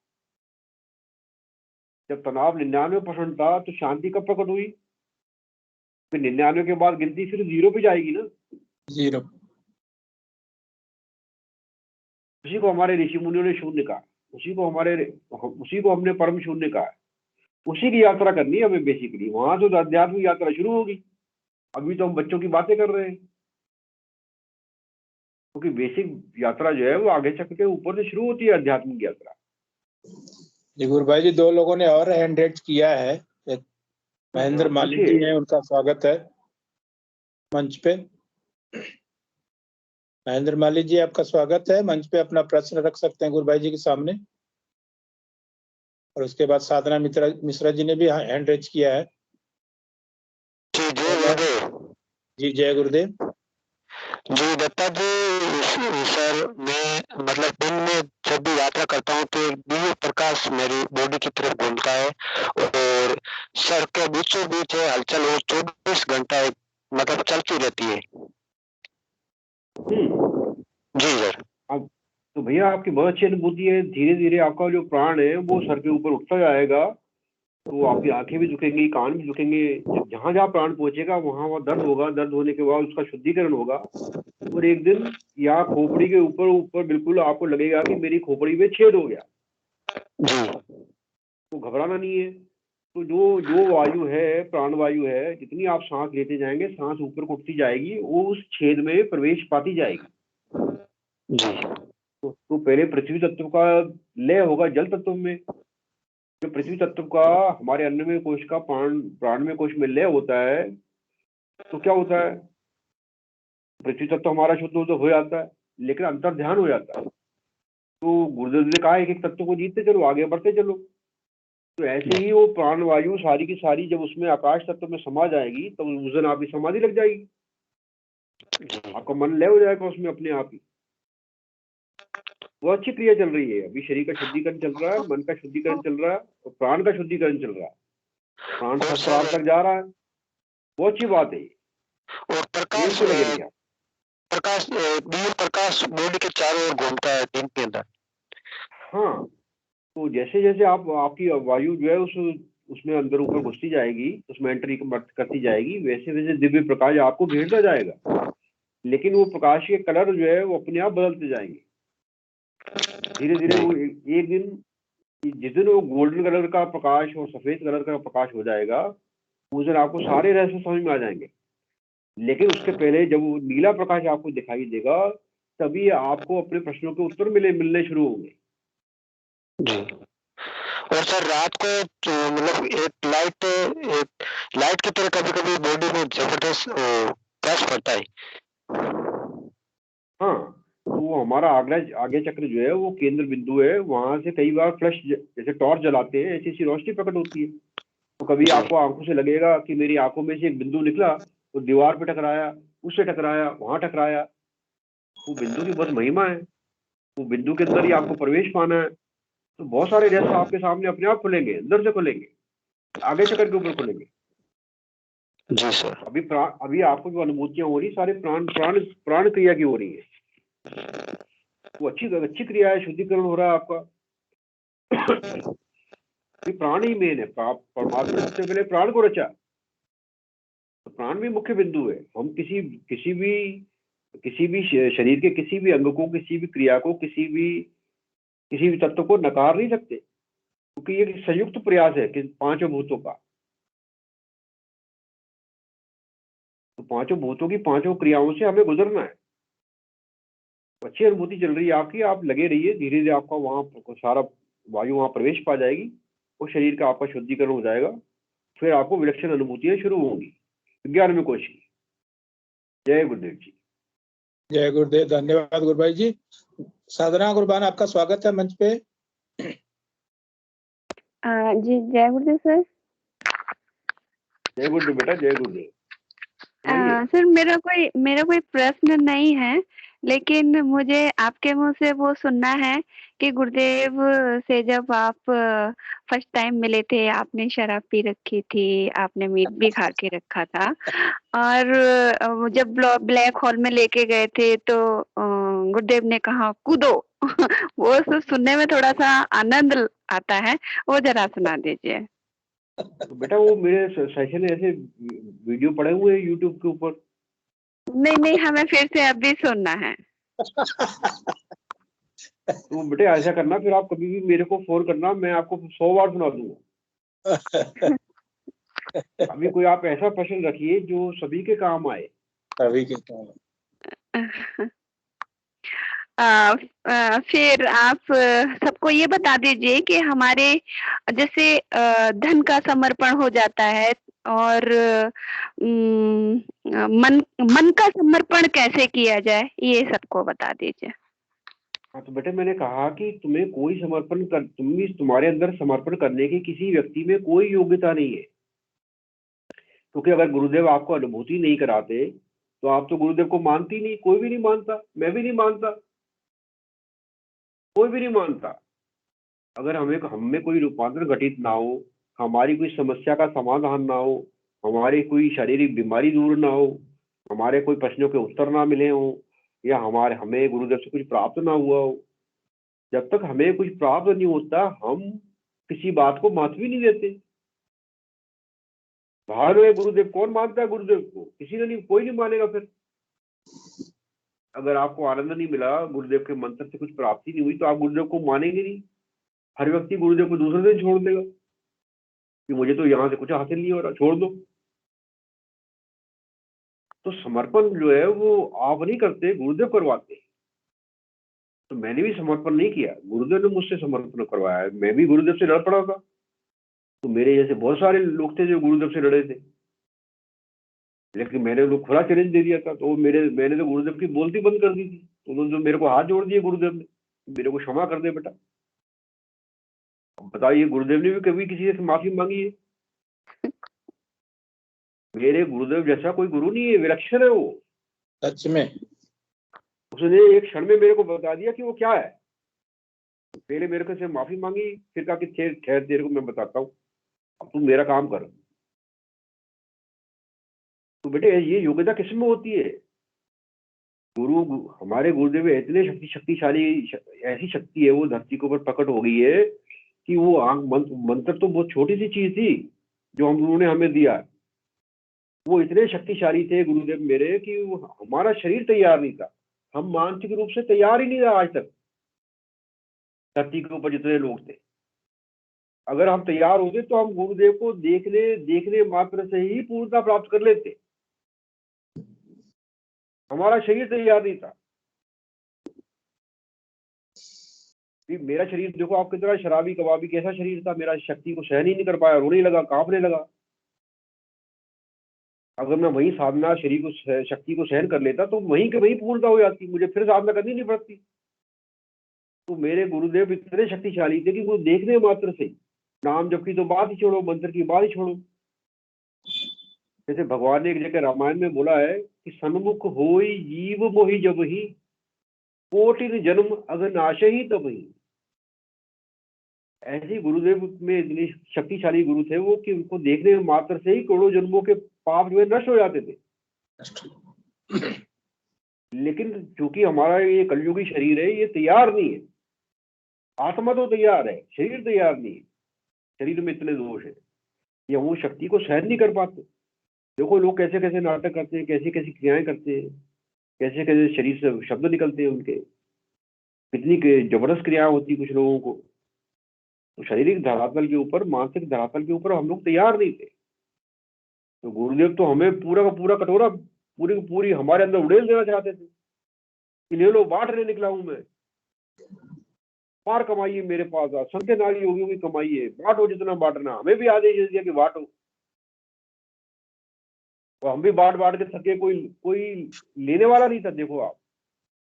S3: जब तनाव 99% था, तो शांति कब प्रकट हुई? फिर 99 के बाद गिनती फिर 0 पे जाएगी ना,
S2: 0।
S3: उसी को हमारे ऋषि मुनियों ने शून्य कहा, उसी को हमने परम शून्य कहा। उसी की यात्रा करनी है हमें बेसिकली। वहां तो आध्यात्मिक यात्रा शुरू होगी। अभी तो हम बच्चों की बातें कर रहे हैं, क्योंकि बेसिक यात्रा जो है वो आगे चल के ऊपर से शुरू होती है, आध्यात्मिक यात्रा।
S2: जी गुरु भाई जी, 2 लोगों ने और हैंड रेज किया है। एक महेंद्र माली जी हैं, उनका स्वागत है मंच पे। महेंद्र माली जी, आपका स्वागत है मंच पे, अपना प्रश्न रख सकते हैं गुरु भाई जी के सामने। और उसके बाद साधना मिश्रा जी ने भी हैंड रेज किया है। जी जय गुरुदेव।
S12: जी दत्ता जी, सर मैं मतलब दिन में जब भी यात्रा करता हूँ तो दिव्य प्रकाश मेरी बॉडी की तरफ घूमता है और सर के बीचों बीच है हलचल, वो 24 घंटा मतलब चलती रहती है। जी सर।
S3: अब तो भैया आपकी बहुत अच्छी अनुभूति है। धीरे धीरे आपका जो प्राण है वो सर के ऊपर उठता जाएगा, तो आपकी आंखें भी झुकेंगी, कान भी झुकेंगे। जहां जहां प्राण पहुंचेगा वहां वहां दर्द होगा, दर्द होने के बाद उसका शुद्धिकरण होगा, और एक दिन यहाँ खोपड़ी के ऊपर बिल्कुल आपको लगेगा कि मेरी खोपड़ी में छेद हो गया। तो घबराना नहीं है। तो जो वायु है, प्राण वायु है, जितनी आप सांस लेते जाएंगे, सांस ऊपर को उठती जाएगी, वो उस छेद में प्रवेश पाती जाएगी। तो पहले पृथ्वी तत्व का लय होगा जल तत्व में। जो पृथ्वी तत्व का हमारे अन्नमय कोश का प्राणमय कोश में लय होता है, तो क्या होता है? पृथ्वी तत्व हमारा शुद्ध हो जाता है, लेकिन अंतर ध्यान हो जाता है। तो गुरुदेव ने कहा एक एक तत्व को जीतते चलो, आगे बढ़ते चलो। तो ऐसे ही वो प्राण वायु सारी की सारी जब उसमें आकाश तत्व में समा जाएगी, तब तो उस दिन आपकी समाधि लग जाएगी, आपका मन लय हो जाएगा उसमें अपने आप ही। वो अच्छी क्रिया चल रही है। अभी शरीर का शुद्धिकरण चल रहा है, मन का शुद्धिकरण चल रहा है, और प्राण का शुद्धिकरण चल रहा है। प्राण प्राण तक जा रहा है, वो अच्छी बात है।
S12: और प्रकाश बॉडी के चारों ओर घूमता है दिन के अंदर।
S3: हाँ, तो जैसे जैसे आपकी वायु जो है उसमें अंदर ऊपर घुसती जाएगी, उसमें एंट्री करती जाएगी, वैसे वैसे दिव्य प्रकाश आपको घेरता जाएगा। लेकिन वो प्रकाश के कलर जो है वो अपने आप बदलते जाएंगे धीरे धीरे। वो एक दिन, जिस दिन वो गोल्डन कलर का प्रकाश और सफेद कलर का प्रकाश हो जाएगा, उस दिन आपको सारे रहस्य समझ में आ जाएंगे। लेकिन उसके पहले जब वो नीला प्रकाश आपको दिखाई देगा, तभी आपको अपने प्रश्नों के उत्तर मिलने शुरू होंगे।
S12: और सर रात को तो मतलब एक लाइट की तरह कभी-कभी बॉडी में जबरदस्त प्रेस पड़ता है।
S3: हाँ, तो वो हमारा आगे चक्र जो है वो केंद्र बिंदु है, वहां से कई बार फ्लश जैसे टॉर्च जलाते हैं ऐसी रोशनी प्रकट होती है। तो कभी आपको आंखों से लगेगा कि मेरी आंखों में से एक बिंदु निकला, तो दीवार पे टकराया, उससे टकराया, वहां टकराया। वो बिंदु की बहुत महिमा है, वो बिंदु के अंदर ही आपको प्रवेश पाना है। तो बहुत सारे रहस्य आपके सामने अपने आप खुलेंगे, अंदर से खुलेंगे, आगे चक्र के ऊपर खुलेंगे।
S12: जी सर।
S3: अभी आपको जो अनुभूतियां हो रही सारे प्राण क्रिया की हो रही है। वो अच्छी क्रिया है, शुद्धिकरण हो रहा है आपका। ये प्राण ही मेन है। परमात्मा ने सबसे पहले प्राण को रचा, तो प्राण भी मुख्य बिंदु है। हम किसी भी शरीर के किसी भी अंग को, किसी भी क्रिया को, किसी भी तत्व को नकार नहीं सकते, क्योंकि ये संयुक्त प्रयास है कि पांचों भूतों का। तो पांचों भूतों की पांचों क्रियाओं से हमें गुजरना है। अच्छी अनुभूति चल रही है आपकी, आप लगे रहिए, धीरे धीरे आपका वहां सारा वायु वहां प्रवेश पा जाएगी और शरीर का आपका शुद्धिकरण हो जाएगा। फिर आपको विलक्षण अनुभूतियां शुरू होंगी 11वें कोश की। जय गुरुदेव जी।
S2: जय गुरुदेव। धन्यवाद गुरु भाई जी। साधना गुरबान, आपका स्वागत है मंच पे।
S13: जी जय गुरुदेव सर।
S3: जय गुरुदेव बेटा, जय गुरुदेव।
S13: सर मेरा कोई प्रश्न नहीं है, लेकिन मुझे आपके मुंह से वो सुनना है कि गुरुदेव से जब आप फर्स्ट टाइम मिले थे, आपने शराब पी रखी थी, आपने मीट भी खा के रखा था, और जब ब्लैक होल में लेके गए थे तो गुरुदेव ने कहा कूदो। वो सब सुनने में थोड़ा सा आनंद आता है, वो जरा सुना दीजिए।
S3: तो बेटा वो मेरे सेशन ऐसे वीडियो पड़े हुए हैं यूट्यूब के ऊपर।
S13: नहीं, हमें फिर से अभी सुनना है।
S3: तो बेटे ऐसा करना, फिर आप कभी भी मेरे को फोन करना, मैं आपको 100 बार सुना दूंगा। अभी कोई आप ऐसा प्रश्न रखिए जो सभी के काम आए।
S2: सभी के काम।
S13: फिर आप सबको ये बता दीजिए कि हमारे जैसे धन का समर्पण हो जाता है, और मन का समर्पण कैसे किया जाए, ये सबको बता दीजिए।
S3: हाँ, तो बेटे मैंने कहा कि तुम्हें कोई तुम्हारे अंदर समर्पण करने की किसी व्यक्ति में कोई योग्यता नहीं है, क्योंकि अगर गुरुदेव आपको अनुभूति नहीं कराते तो आप तो गुरुदेव को मानती नहीं। कोई भी नहीं मानता, मैं भी नहीं मानता, कोई भी नहीं मानता। अगर हमें कोई रूपांतर घटित ना हो, हमारी कोई समस्या का समाधान ना हो, हमारी कोई शारीरिक बीमारी दूर ना हो, हमारे कोई प्रश्नों के उत्तर ना मिले हो, या हमें गुरुदेव से कुछ प्राप्त ना हुआ हो, जब तक हमें कुछ प्राप्त नहीं होता हम किसी बात को महत्व ही नहीं देते। भाग में गुरुदेव, कौन मानता है गुरुदेव को? किसी ने नहीं, कोई नहीं मानेगा। फिर अगर आपको आनंद नहीं मिला, गुरुदेव के मंत्र से कुछ प्राप्ति नहीं हुई, तो आप गुरुदेव को मानेंगे नहीं। हर व्यक्ति गुरुदेव को दूसरे दिन छोड़ देगा कि मुझे तो यहाँ से कुछ हासिल नहीं हो रहा, छोड़ दो। तो समर्पण जो है वो आप नहीं करते, गुरुदेव करवाते हैं। तो मैंने भी समर्पण नहीं किया, गुरुदेव ने मुझसे समर्पण करवाया। मैं भी गुरुदेव से लड़ पड़ा था, तो मेरे जैसे बहुत सारे लोग थे जो गुरुदेव से लड़े थे, लेकिन मैंने उनको खुला चैलेंज दे दिया था। तो मैंने तो गुरुदेव की बोलती बंद कर दी थी। तो उन्होंने जो मेरे को हाथ जोड़ दिए गुरुदेव ने, मेरे को क्षमा कर दे बेटा। बताइए, गुरुदेव ने भी कभी किसी से माफी मांगी है? मेरे गुरुदेव जैसा कोई गुरु नहीं है, विलक्षण है वो,
S2: सच में।
S3: उसने एक क्षण में मेरे को बता दिया कि वो क्या है। पहले मेरे को से माफी मांगी, फिर कहा कि ठहर तेरे को मैं बताता हूँ, अब तुम मेरा काम कर। तो बेटे ये योग्यता किसमें होती है? हमारे गुरुदेव इतने शक्तिशाली, ऐसी शक्ति है वो धरती के ऊपर प्रकट हो गई है कि वो मंत्र तो बहुत छोटी सी चीज थी जो उन्होंने हमें दिया। वो इतने शक्तिशाली थे गुरुदेव मेरे कि हमारा शरीर तैयार नहीं था, हम मानसिक रूप से तैयार ही नहीं रहा आज तक। धरती के ऊपर जितने लोग थे, अगर हम तैयार होते तो हम गुरुदेव को देखने मात्र से ही पूर्णता प्राप्त कर लेते। हमारा शरीर तैयार नहीं था, कि मेरा शरीर देखो, आप कितना शराबी कबाबी कैसा शरीर था, मेरा शक्ति को सहन ही नहीं कर पाया, रोने लगा, कांपने लगा। अगर मैं वही साधना शरीर को शक्ति को सहन कर लेता तो वहीं के वहीं पूर्णता हो जाती, मुझे फिर साधना करनी नहीं पड़ती। तो मेरे गुरुदेव इतने शक्तिशाली थे कि वो देखने मात्र से नाम जप की तो बात ही छोड़ो, मंत्र की बात ही छोड़ो। जैसे भगवान ने एक जगह रामायण में बोला है कि सन्मुख होई जीव मोहि जब ही, कोटिन जन्म अघनाश ही तब ही। ऐसे गुरुदेव में इतने शक्तिशाली गुरु थे वो कि उनको देखने मात्र से ही करोड़ों जन्मों के पाप जो है नष्ट हो जाते थे। लेकिन चूंकि हमारा ये कलयुगी शरीर है, ये तैयार नहीं है। आत्मा तो तैयार है, शरीर तैयार नहीं है। शरीर में इतने दोष है, ये वो शक्ति को सहन नहीं कर पाते। देखो लोग कैसे कैसे नाटक करते हैं, कैसी कैसी क्रियाएं करते हैं, कैसे कैसे शरीर से शब्द निकलते हैं उनके, कितनी जबरदस्त क्रियाएं होती कुछ लोगों को। तो शारीरिक धरातल के ऊपर, मानसिक धरातल के ऊपर हम लोग तैयार नहीं थे। तो गुरुदेव तो हमें पूरा का पूरा कटोरा, पूरी की पूरी हमारे अंदर उड़ेल देना चाहते थे कि ले लो, बांटने निकला हूं मैं, पार कमाइए मेरे पास, संख्या नारी योगियों की कमाइए, बांटो जितना बांटना। हमें भी आदेश दिया कि बांटो, और हम भी बांट बांट के थके, कोई लेने वाला नहीं था। देखो आप,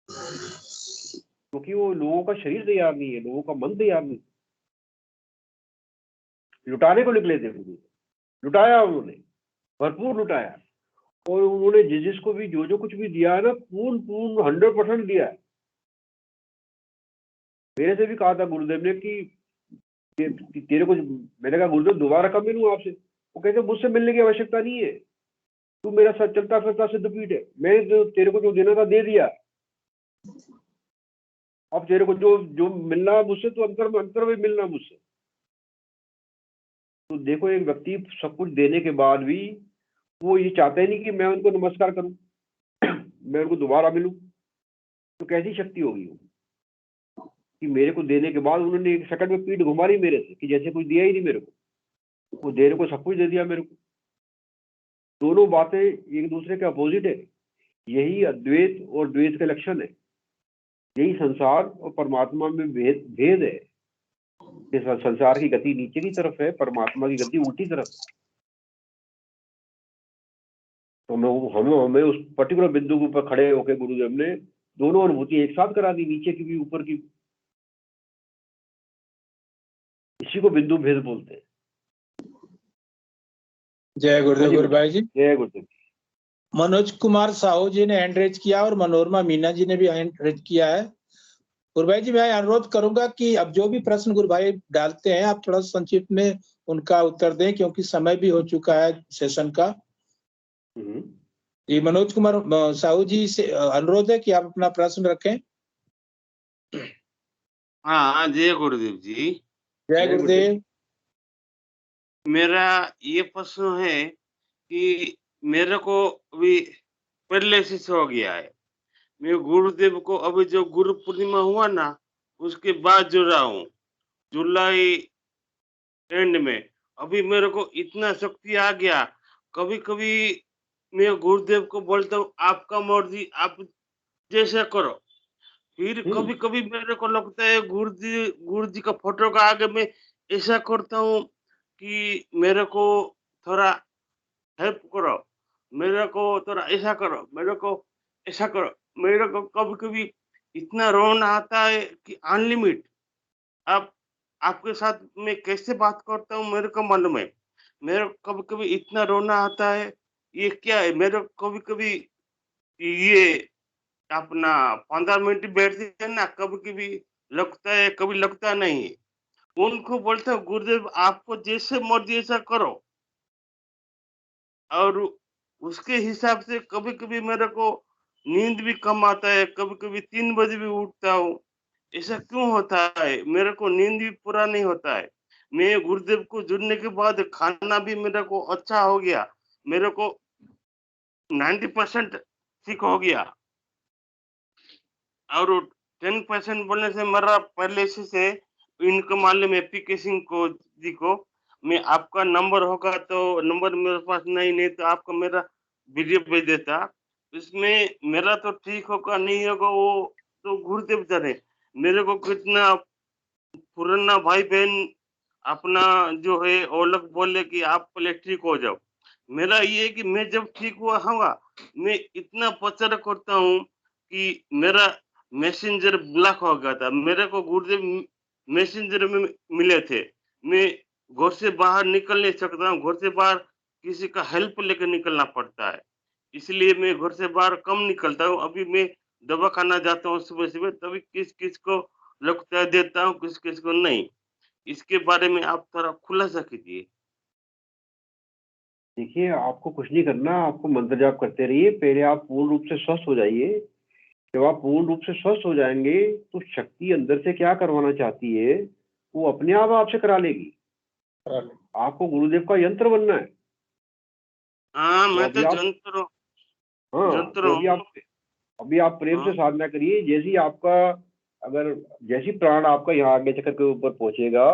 S3: क्योंकि वो लोगों का शरीर तैयार नहीं है, लोगों का मन तैयार नहीं। लुटाने को निकले थे, लुटाया उन्होंने, भरपूर लुटाया। और उन्होंने जिसको भी जो कुछ भी दिया है ना, पूर्ण 100% दिया है। मेरे से भी कहा था गुरुदेव ने कि तेरे को, मैंने कहा गुरुदेव दोबारा कब मिलूं आपसे? वो कहते मुझसे मिलने की आवश्यकता नहीं है, तू मेरा साथ चलता फिरता सिद्धपीठ है, मैंने तेरे को जो देना था दे दिया। अब तेरे को जो मिलना मुझसे, तो अंतर में मिलना मुझसे। तो देखो, एक व्यक्ति सब कुछ देने के बाद भी वो ये चाहते नहीं कि मैं उनको नमस्कार करूं, मैं उनको दोबारा मिलूं। तो कैसी शक्ति होगी वो कि मेरे को देने के बाद उन्होंने एक सेकंड में पीठ घुमा ली मेरे से, कि जैसे कुछ दिया ही नहीं मेरे को। वो देने को सब कुछ दे दिया मेरे को। दोनों बातें एक दूसरे के अपोजिट है। यही अद्वैत और द्वैत के लक्षण है। यही संसार और परमात्मा में भेद है। इस संसार की गति नीचे की तरफ है, परमात्मा की गति उल्टी तरफ है। तो हमें उस पर्टिकुलर बिंदु के ऊपर खड़े होकर गुरुदेव ने दोनों अनुभूति एक साथ करा दी, नीचे की भी ऊपर की। इसी को बिंदु भेद बोलते हैं।
S2: जय गुरुदेव गुरु भाई जी।
S3: जय गुरुदेव।
S2: मनोज कुमार साहू जी ने हैंड रेज किया और मनोरमा मीना जी ने भी हैंड रेज किया है। गुरु भाई जी, मैं अनुरोध करूंगा कि अब जो भी प्रश्न गुरु भाई डालते हैं, आप थोड़ा संक्षिप्त में उनका उत्तर दें, क्योंकि समय भी हो चुका है सेशन का। ये मनोज कुमार साहू जी से अनुरोध है कि आप अपना प्रश्न रखें।
S14: हाँ, जय गुरुदेव जी।
S2: जय गुरुदेव।
S14: मेरा ये प्रश्न है कि मेरे को अभी पैरालिसिस हो गया है। मैं गुरुदेव को अभी जो गुरु पूर्णिमा हुआ ना, उसके बाद जुड़ा हूँ, जुलाई एंड में। अभी मेरे को इतना शक्ति आ गया, कभी कभी मैं गुरुदेव को बोलता हूँ आपका मर्जी, आप जैसे करो। फिर कभी कभी मेरे को लगता है गुरु जी का फोटो का आगे मैं ऐसा करता हूँ कि मेरे को थोड़ा हेल्प करो, मेरे को थोड़ा ऐसा करो, मेरे को ऐसा करो। मेरे को कभी कभी इतना रोना आता है कि अनलिमिट। अब आपके साथ मैं कैसे बात करता हूँ मेरे को मालूम है। मेरे कभी कभी इतना रोना आता है, ये क्या है। मेरे कभी कभी ये अपना 15 मिनट बैठते हैं ना, कभी कभी लगता है, कभी लगता नहीं। उनको बोलते हैं गुरुदेव आपको जैसे मर्जी ऐसा करो, और उसके हिसाब से कभी कभी मेरे को नींद भी कम आता है, कभी कभी 3 बजे भी उठता हूँ। ऐसा क्यों होता है? मेरे को नींद भी पूरा नहीं होता है। मैं गुरुदेव को जुड़ने के बाद खाना भी मेरे को अच्छा हो गया, मेरे को 90% ठीक हो गया, और 10% बोलने से मेरा पहले से इनकम मालूम है। पीके सिंह को जी को मैं आपका नंबर होगा तो, नंबर मेरे पास नहीं तो आपका मेरा वीडियो भेज देता। इसमें मेरा तो ठीक होगा नहीं होगा वो तो गुरुदेव जाने। मेरे को कितना पुराना भाई बहन अपना जो है वो लोग बोले कि आप पहले ठीक हो जाओ। मेरा ये है कि मैं जब ठीक हुआ होगा, मैं इतना प्रचार करता हूँ कि मेरा मैसेंजर ब्लॉक हो गया था। मेरे को गुरुदेव मैसेंजर में मिले थे। मैं घर से बाहर निकल नहीं सकता हूँ। घर से बाहर किसी का हेल्प लेकर निकलना पड़ता है, इसलिए मैं घर से बाहर कम निकलता हूँ। अभी मैं दवा खाना जाता हूँ सुबह-सुबह, तभी किस-किस को लगता है देता हूँ, किस-किस को नहीं। इसके बारे में आप थोड़ा खुलासा कीजिए।
S3: देखिए, आपको कुछ नहीं करना, आपको मंत्र जाप करते रहिए। पहले आप पूर्ण रूप से स्वस्थ हो जाइए। जब आप पूर्ण रूप से स्वस्थ हो जाएंगे, तो शक्ति अंदर से क्या करवाना चाहती है, वो अपने आप आपसे करा लेगी। आपको गुरुदेव का यंत्र बनना है।
S14: हाँ,
S3: तो
S14: मैं तो
S3: अभी आप
S14: जंतर
S3: हाँ, तो अभी आप प्रेम से
S14: हाँ।
S3: साधना करिए। जैसे ही आपका जैसी प्राण आपका यहाँ आगे चक्र के ऊपर पहुंचेगा,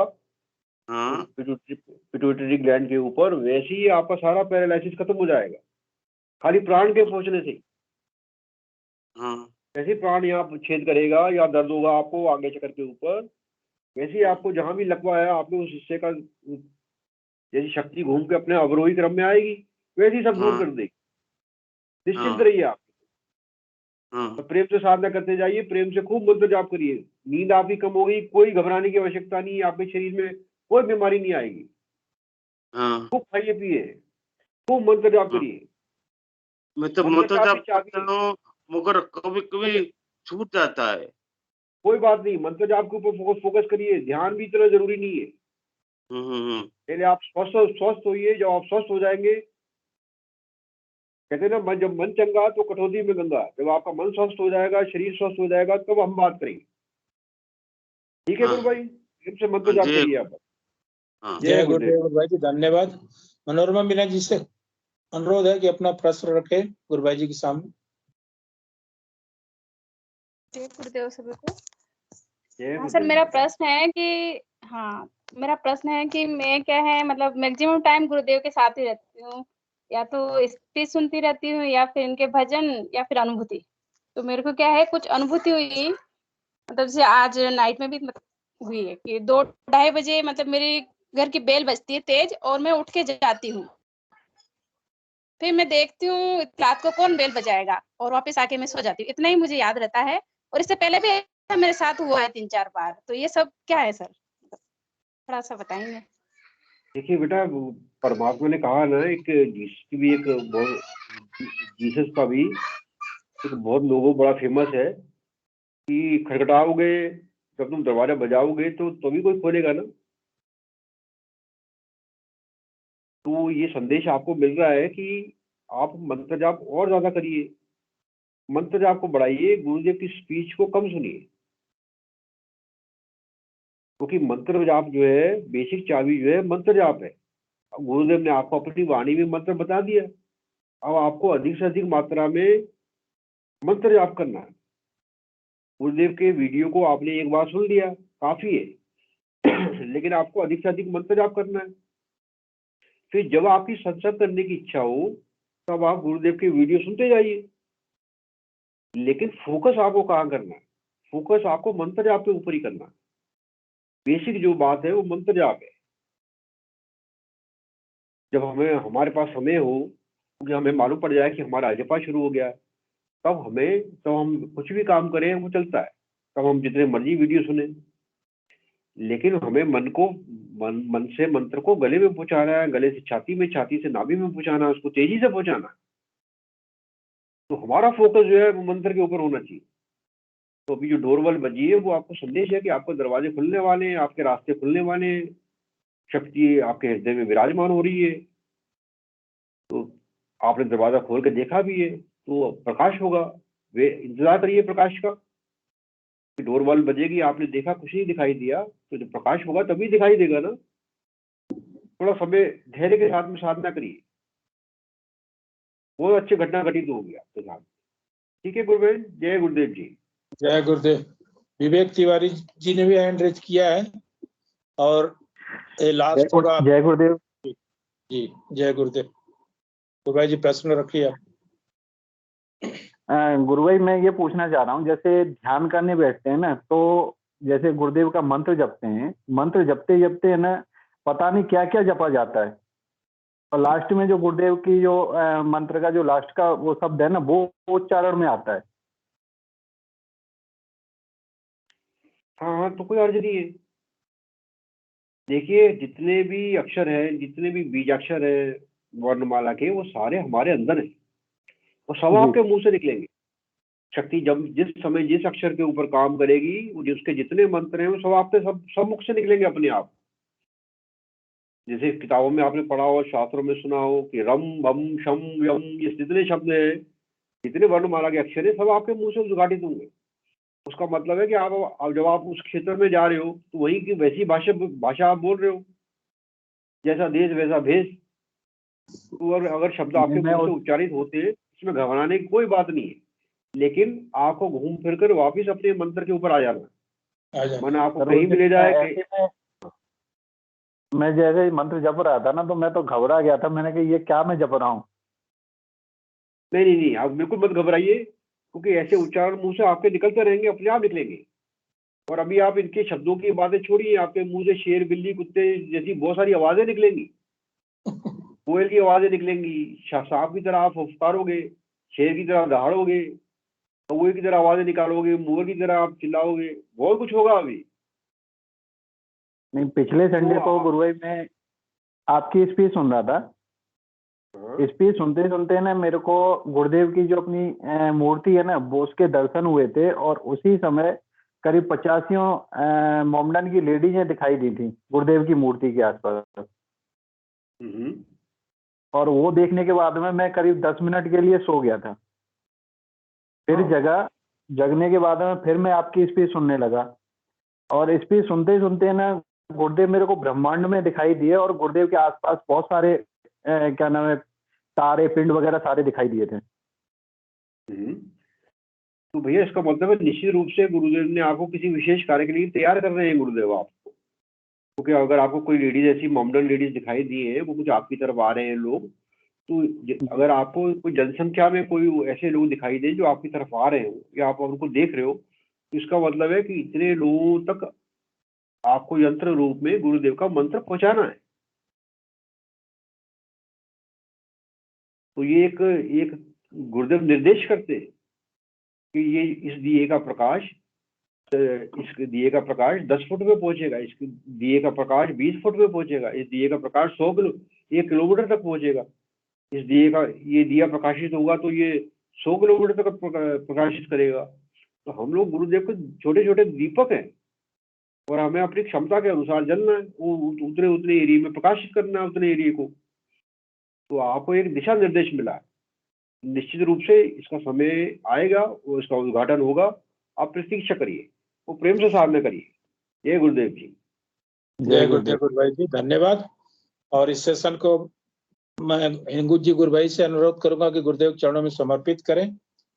S14: हाँ।
S3: पिट्यूटरी ग्लैंड के ऊपर, वैसे ही आपका सारा पैरालिसिस खत्म हो जाएगा, खाली प्राण के पहुंचने से।
S14: हाँ।
S3: जैसे ही प्राण यहाँ छेद करेगा या दर्द होगा आपको आगे चक्कर के ऊपर, वैसे ही आपको जहां भी लकवा है, आपके उस हिस्से का जैसी शक्ति घूम के अपने अवरोही क्रम में आएगी, वैसे ही सब दूर कर देगी। निश्चिंत रहिए आप। तो प्रेम से साधना करते जाइए, प्रेम से खूब मंत्र जाप करिए। नींद आपकी कम हो गई, कोई घबराने की आवश्यकता नहीं है। आपके शरीर में कोई बीमारी नहीं आएगी। खूब खाइए पिए, खूब मंत्र जाप करिए।
S14: मैं तो मंत्र जाप करता हूँ, मगर कभी-कभी छूट जाता है।
S3: कोई बात नहीं, मंत्र जाप के ऊपर फोकस करिए। ध्यान भी इतना जरूरी नहीं है। पहले आप स्वस्थ होइए। जब आप स्वस्थ हो जाएंगे, कहते हैं ना, जब मन चंगा तो कटौती में गंगा। जब आपका मन स्वस्थ हो जाएगा, शरीर स्वस्थ हो जाएगा, तब हम बात करेंगे। ठीक है गुरु भाई, प्रेम से मंत्र जाप करिए आप।
S2: जय गुरुदेव गुरु भाई जी, धन्यवाद। मनोरमा मीना जी से अनुरोध है कि अपना प्रश्न रखे गुरु भाई जी के सामने।
S15: जय गुरुदेव सभी को। हाँ सर, मेरा प्रश्न है कि मेरा प्रश्न है कि मैं क्या है, मतलब मैक्सिमम टाइम गुरुदेव के साथ ही रहती हूँ, या तो स्पीच सुनती रहती हूँ या फिर इनके भजन या फिर अनुभूति। तो मेरे को क्या है, कुछ अनुभूति हुई, मतलब जैसे आज नाइट में भी हुई है कि 2-2:30 बजे मतलब मेरे घर की बेल बजती है तेज, और मैं उठ के जाती हूँ। फिर मैं देखती हूँ रात को कौन बेल बजाएगा, और वापस आके मैं सो जाती हूँ। इतना ही मुझे याद रहता है, और इससे पहले भी ऐसा मेरे साथ हुआ है 3-4 बार। तो ये सब क्या है सर, थोड़ा सा बताएंगे।
S3: देखिए बेटा, परमात्मा ने कहा ना, जीसस का भी एक बहुत लोगों बड़ा फेमस है कि खटखटाओगे, जब तुम दरवाजा बजाओगे तो तभी कोई खोलेगा ना। तो ये संदेश आपको मिल रहा है कि आप मंत्र जाप और ज्यादा करिए, मंत्र जाप को बढ़ाइए, गुरुदेव की स्पीच को कम सुनिए। क्योंकि मंत्र जाप जो है, बेसिक चाबी जो है मंत्र जाप है। गुरुदेव ने आपको अपनी वाणी में मंत्र बता दिया। अब आपको अधिक से अधिक मात्रा में मंत्र जाप करना है। गुरुदेव के वीडियो को आपने एक बार सुन लिया, काफी है लेकिन आपको अधिक से अधिक मंत्र जाप करना है। फिर जब आपकी सत्संग करने की इच्छा हो, तब आप गुरुदेव के वीडियो सुनते जाइए। लेकिन फोकस आपको कहाँ करना है? फोकस आपको मंत्र जाप के ऊपर ही करना है। बेसिक जो बात है वो मंत्र जाप है। जब हमारे पास समय हो, क्योंकि हमें मालूम पड़ जाए कि हमारा अजपा शुरू हो गया, तब हम कुछ भी काम करें वो चलता है। तब हम जितने मर्जी वीडियो सुने, लेकिन हमें मन से मंत्र को गले में पहुंचाना है, गले से छाती में, छाती से नाभि में पहुंचाना है, उसको तेजी से पहुंचाना है। तो हमारा फोकस जो है वो मंत्र के ऊपर होना चाहिए। तो अभी जो डोरबेल बजी है, वो आपको संदेश है कि आपको दरवाजे खुलने वाले हैं, आपके रास्ते खुलने वाले हैं, शक्ति आपके हृदय में विराजमान हो रही है। तो आपने दरवाजा खोल के देखा भी है, तो प्रकाश होगा। वे इंतजार करिए प्रकाश का। डोरबेल बजेगी, आपने देखा, कुछ नहीं दिखाई दिया, तो जब प्रकाश होगा तभी दिखाई देगा ना। थोड़ा समय धैर्य के साथ में साधना करिए, बहुत अच्छी घटना घटित होगी आपके साथ। ठीक है गुरुदेव, जय गुरुदेव जी।
S2: जय गुरुदेव। विवेक तिवारी जी ने भी हैंड रेज किया है, और लास्ट होगा।
S16: जय गुरुदेव
S2: जी, जय गुरुदेव। गुरु भाई जी प्रश्न रखिए आप।
S16: गुरु भाई, मैं ये पूछना चाह रहा हूँ, जैसे ध्यान करने बैठते हैं ना, तो जैसे गुरुदेव का मंत्र जपते हैं, मंत्र जपते जपते है ना पता नहीं क्या क्या जपा जाता है, और लास्ट में जो गुरुदेव की जो मंत्र का जो लास्ट का वो शब्द है ना वो उच्चारण में आता है।
S3: हाँ हाँ, तो कोई अर्ज नहीं है। देखिए जितने भी अक्षर हैं, जितने भी बीजाक्षर है वर्णमाला के, वो सारे हमारे अंदर हैं, वो सब आपके मुंह से निकलेंगे। शक्ति जब जिस समय जिस अक्षर के ऊपर काम करेगी, उसके जितने मंत्र हैं वो सब आपके सब मुख से निकलेंगे अपने आप। जैसे किताबों में आपने पढ़ा हो, शास्त्रों में सुना हो कि रम बम शम यम, ये जितने शब्द हैं, जितने वर्णमाला के अक्षर हैं, सब आपके मुंह से उद्घाटित होंगे। उसका मतलब है कि आप जब आप उस क्षेत्र में जा रहे हो तो वहीं की वैसी भाषा आप बोल रहे हो, जैसा देश वैसा भेष। तो अगर शब्द आपके मुंह से उच्चारित होते हैं, इसमें घबराने की कोई बात नहीं है, लेकिन आपको घूम फिर कर वापिस अपने मंत्र के ऊपर आ जाना। मन आपको कहीं भी ले जाए।
S16: मैं जैसे मंत्र जप रहा था ना तो मैं तो घबरा गया था, मैंने कहा ये क्या मैं जप रहा हूँ।
S3: नहीं, आप बिल्कुल मत घबराइए, क्योंकि ऐसे उच्चारण मुंह से आपके निकलते रहेंगे, अपने आप निकलेंगे। और अभी आप इनके शब्दों की बातें छोड़िए, आपके मुंह से शेर बिल्ली कुत्ते जैसी बहुत सारी आवाजें निकलेंगी, कोयल की आवाजें निकलेंगी, सांप की तरह आप फुफकारोगे, शेर की तरह दहाड़ोगे, कौए की तरह आवाजें निकालोगे, मोर की तरह आप चिल्लाओगे, बहुत कुछ होगा अभी।
S16: नहीं, पिछले संडे को गुरु भाई मैं आपकी स्पीच सुन रहा था। स्पीच सुनते सुनते ना मेरे को गुरुदेव की जो अपनी मूर्ति है ना वो उसके दर्शन हुए थे, और उसी समय करीब 85 मोमडन की लेडीजें दिखाई दी थी गुरुदेव की मूर्ति के आसपास। और वो देखने के बाद में मैं करीब 10 मिनट के लिए सो गया था। फिर जगने के बाद में फिर मैं आपकी स्पीच सुनने लगा, और स्पीच सुनते सुनते ना गुरुदेव मेरे को ब्रह्मांड में दिखाई दिए, और गुरुदेव के आसपास बहुत सारे क्या नाम है तारे पिंड वगैरह सारे दिखाई दिए थे।
S3: तो भैया इसका मतलब है निश्चित रूप से गुरुदेव ने आपको किसी विशेष कार्य के लिए तैयार कर रहे हैं गुरुदेव आपको, क्योंकि अगर आपको कोई लेडीज ऐसी मॉडर्न लेडीज दिखाई दी है, वो कुछ आपकी तरफ आ रहे हैं लोग, तो अगर आपको कोई जनसंख्या में कोई ऐसे लोग दिखाई दे जो आपकी तरफ आ रहे हो या आप उनको देख रहे हो, तो इसका मतलब है कि इतने लोगों तक आपको यंत्र रूप में गुरुदेव का मंत्र पहुंचाना है। तो ये एक गुरुदेव निर्देश करते हैं कि ये इस दिए का प्रकाश 10 फुट में पहुंचेगा, इस दिए का प्रकाश 20 फुट में पहुंचेगा, इस दिए का प्रकाश 1 किलोमीटर तक पहुंचेगा, इस दिए का ये दिया प्रकाशित होगा तो ये 100 किलोमीटर तक प्रकाशित करेगा। तो हम लोग गुरुदेव के छोटे छोटे दीपक हैं, और हमें अपनी क्षमता के अनुसार जलना है, वो उतने एरिया में प्रकाशित करना है, उतने एरिया को। तो आपको एक दिशा निर्देश मिला है, निश्चित रूप से इसका समय आएगा और इसका उद्घाटन होगा। आप प्रतीक्षा करिए, वो प्रेम से सामने करिए। जय गुरुदेव जी।
S2: जय गुरुदेव गुरु भाई जी, धन्यवाद। और इस सेशन को मैं हिंगू जी गुरु भाई से अनुरोध करूंगा कि गुरुदेव के चरणों में समर्पित करें।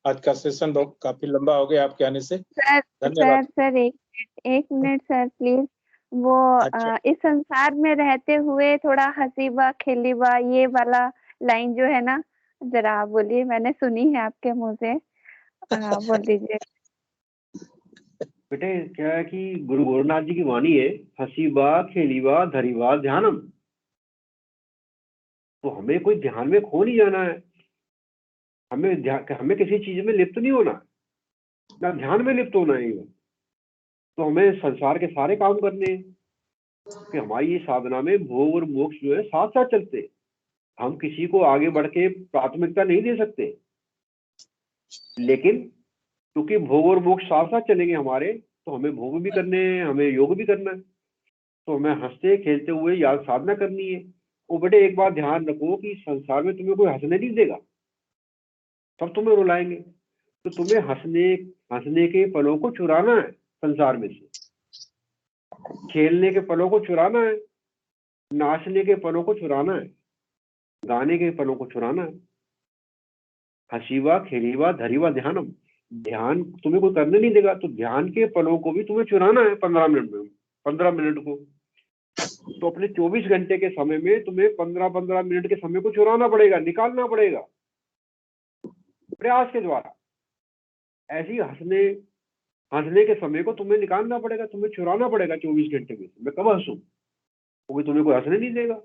S2: आज का सेशन काफी लंबा हो गया आपके आने से। धन्यवाद।
S13: सर एक मिनट सर प्लीज। वो इस संसार में रहते हुए थोड़ा हसीबा खेलीबा ये वाला लाइन जो है ना, जरा आप बोलिए, मैंने सुनी है आपके मुंह से। बोल दीजिए।
S3: बेटे क्या है कि गुरु गोरखनाथ जी की वाणी है, हसीबा खेलीबा धरीबा ध्यानम। तो हमें कोई ध्यान में खो नहीं जाना है, हमें किसी चीज में लिप्त नहीं होना, ना ध्यान में लिप्त होना है। तो हमें संसार के सारे काम करने हैं कि हमारी ये साधना में भोग और मोक्ष जो है साथ साथ चलते हैं। हम किसी को आगे बढ़ के प्राथमिकता नहीं दे सकते, लेकिन क्योंकि भोग और मोक्ष साथ साथ चलेंगे हमारे, तो हमें भोग भी करने हैं, हमें योग भी करना है। तो हमें हंसते खेलते हुए याद साधना करनी है। वो बेटे एक बात ध्यान रखो कि संसार में तुम्हें कोई हंसने नहीं देगा, सब तुम्हें रुलाएंगे। तो तुम्हें हंसने के पलों को चुराना है, संसार में से खेलने के पलों को चुराना है, नाचने के पलों को चुराना है, गाने के पलों को चुराना है। हसीवा खेलीवा धरीवा ध्यानम। ध्यान तुम्हें कोई करने नहीं देगा, तो ध्यान के पलों को भी तुम्हें चुराना है 15 मिनट को। तो अपने 24 घंटे के समय में तुम्हें 15-15 मिनट के समय को चुराना पड़ेगा, निकालना पड़ेगा प्रयास के द्वारा। ऐसे ही हंसने हंसने के समय को तुम्हें निकालना पड़ेगा, तुम्हें चुराना पड़ेगा 24 घंटे में। मैं कब हंसूं, क्योंकि तुम्हें कोई हंसने नहीं देगा।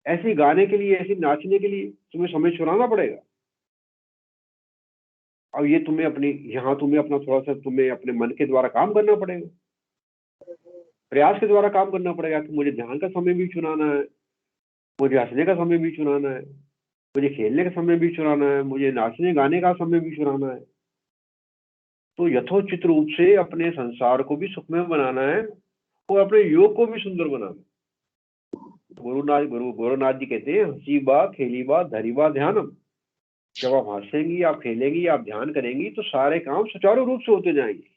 S3: ऐसे गाने के लिए, ऐसे नाचने के लिए तुम्हें समय चुराना पड़ेगा। और ये तुम्हें अपनी, यहाँ तुम्हें अपना थोड़ा सा, तुम्हें अपने मन के द्वारा काम करना पड़ेगा, प्रयास के द्वारा काम करना पड़ेगा कि मुझे ध्यान का समय भी चुनाना है, मुझे हंसने का समय भी चुनाना है, मुझे खेलने का समय भी चुनाना है, मुझे नाचने गाने का समय भी चुनाना है। तो यथोचित रूप से अपने संसार को भी सुखमय बनाना है और अपने योग को भी सुंदर बनाना है। गुरुनाथ जी कहते हैं, हंसी बा खेली बा धरी बा ध्यानम। जब आप हंसेंगी, आप खेलेंगी, आप ध्यान करेंगी तो सारे काम सुचारू रूप से होते जाएंगे,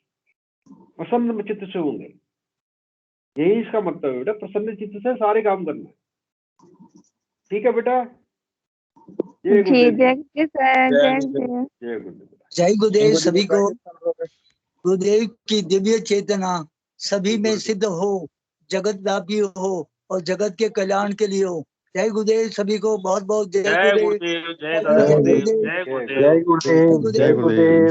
S3: प्रसन्न चित्त से होंगे। यही इसका मतलब है बेटा, प्रसन्न चित्त से सारे काम करना है। ठीक है बेटा? जय गुरुदेव।
S11: जय गुरुदेव सभी को। गुरुदेव की दिव्य चेतना सभी में सिद्ध हो, जगत व्यापी हो और जगत के कल्याण के लिए हो। जय गुरुदेव सभी को। बहुत बहुत जय गुरुदेव।
S14: जय गुरुदेव, जय गुरुदेव, जय गुरुदेव,
S16: जय गुरुदेव, जय गुरुदेव।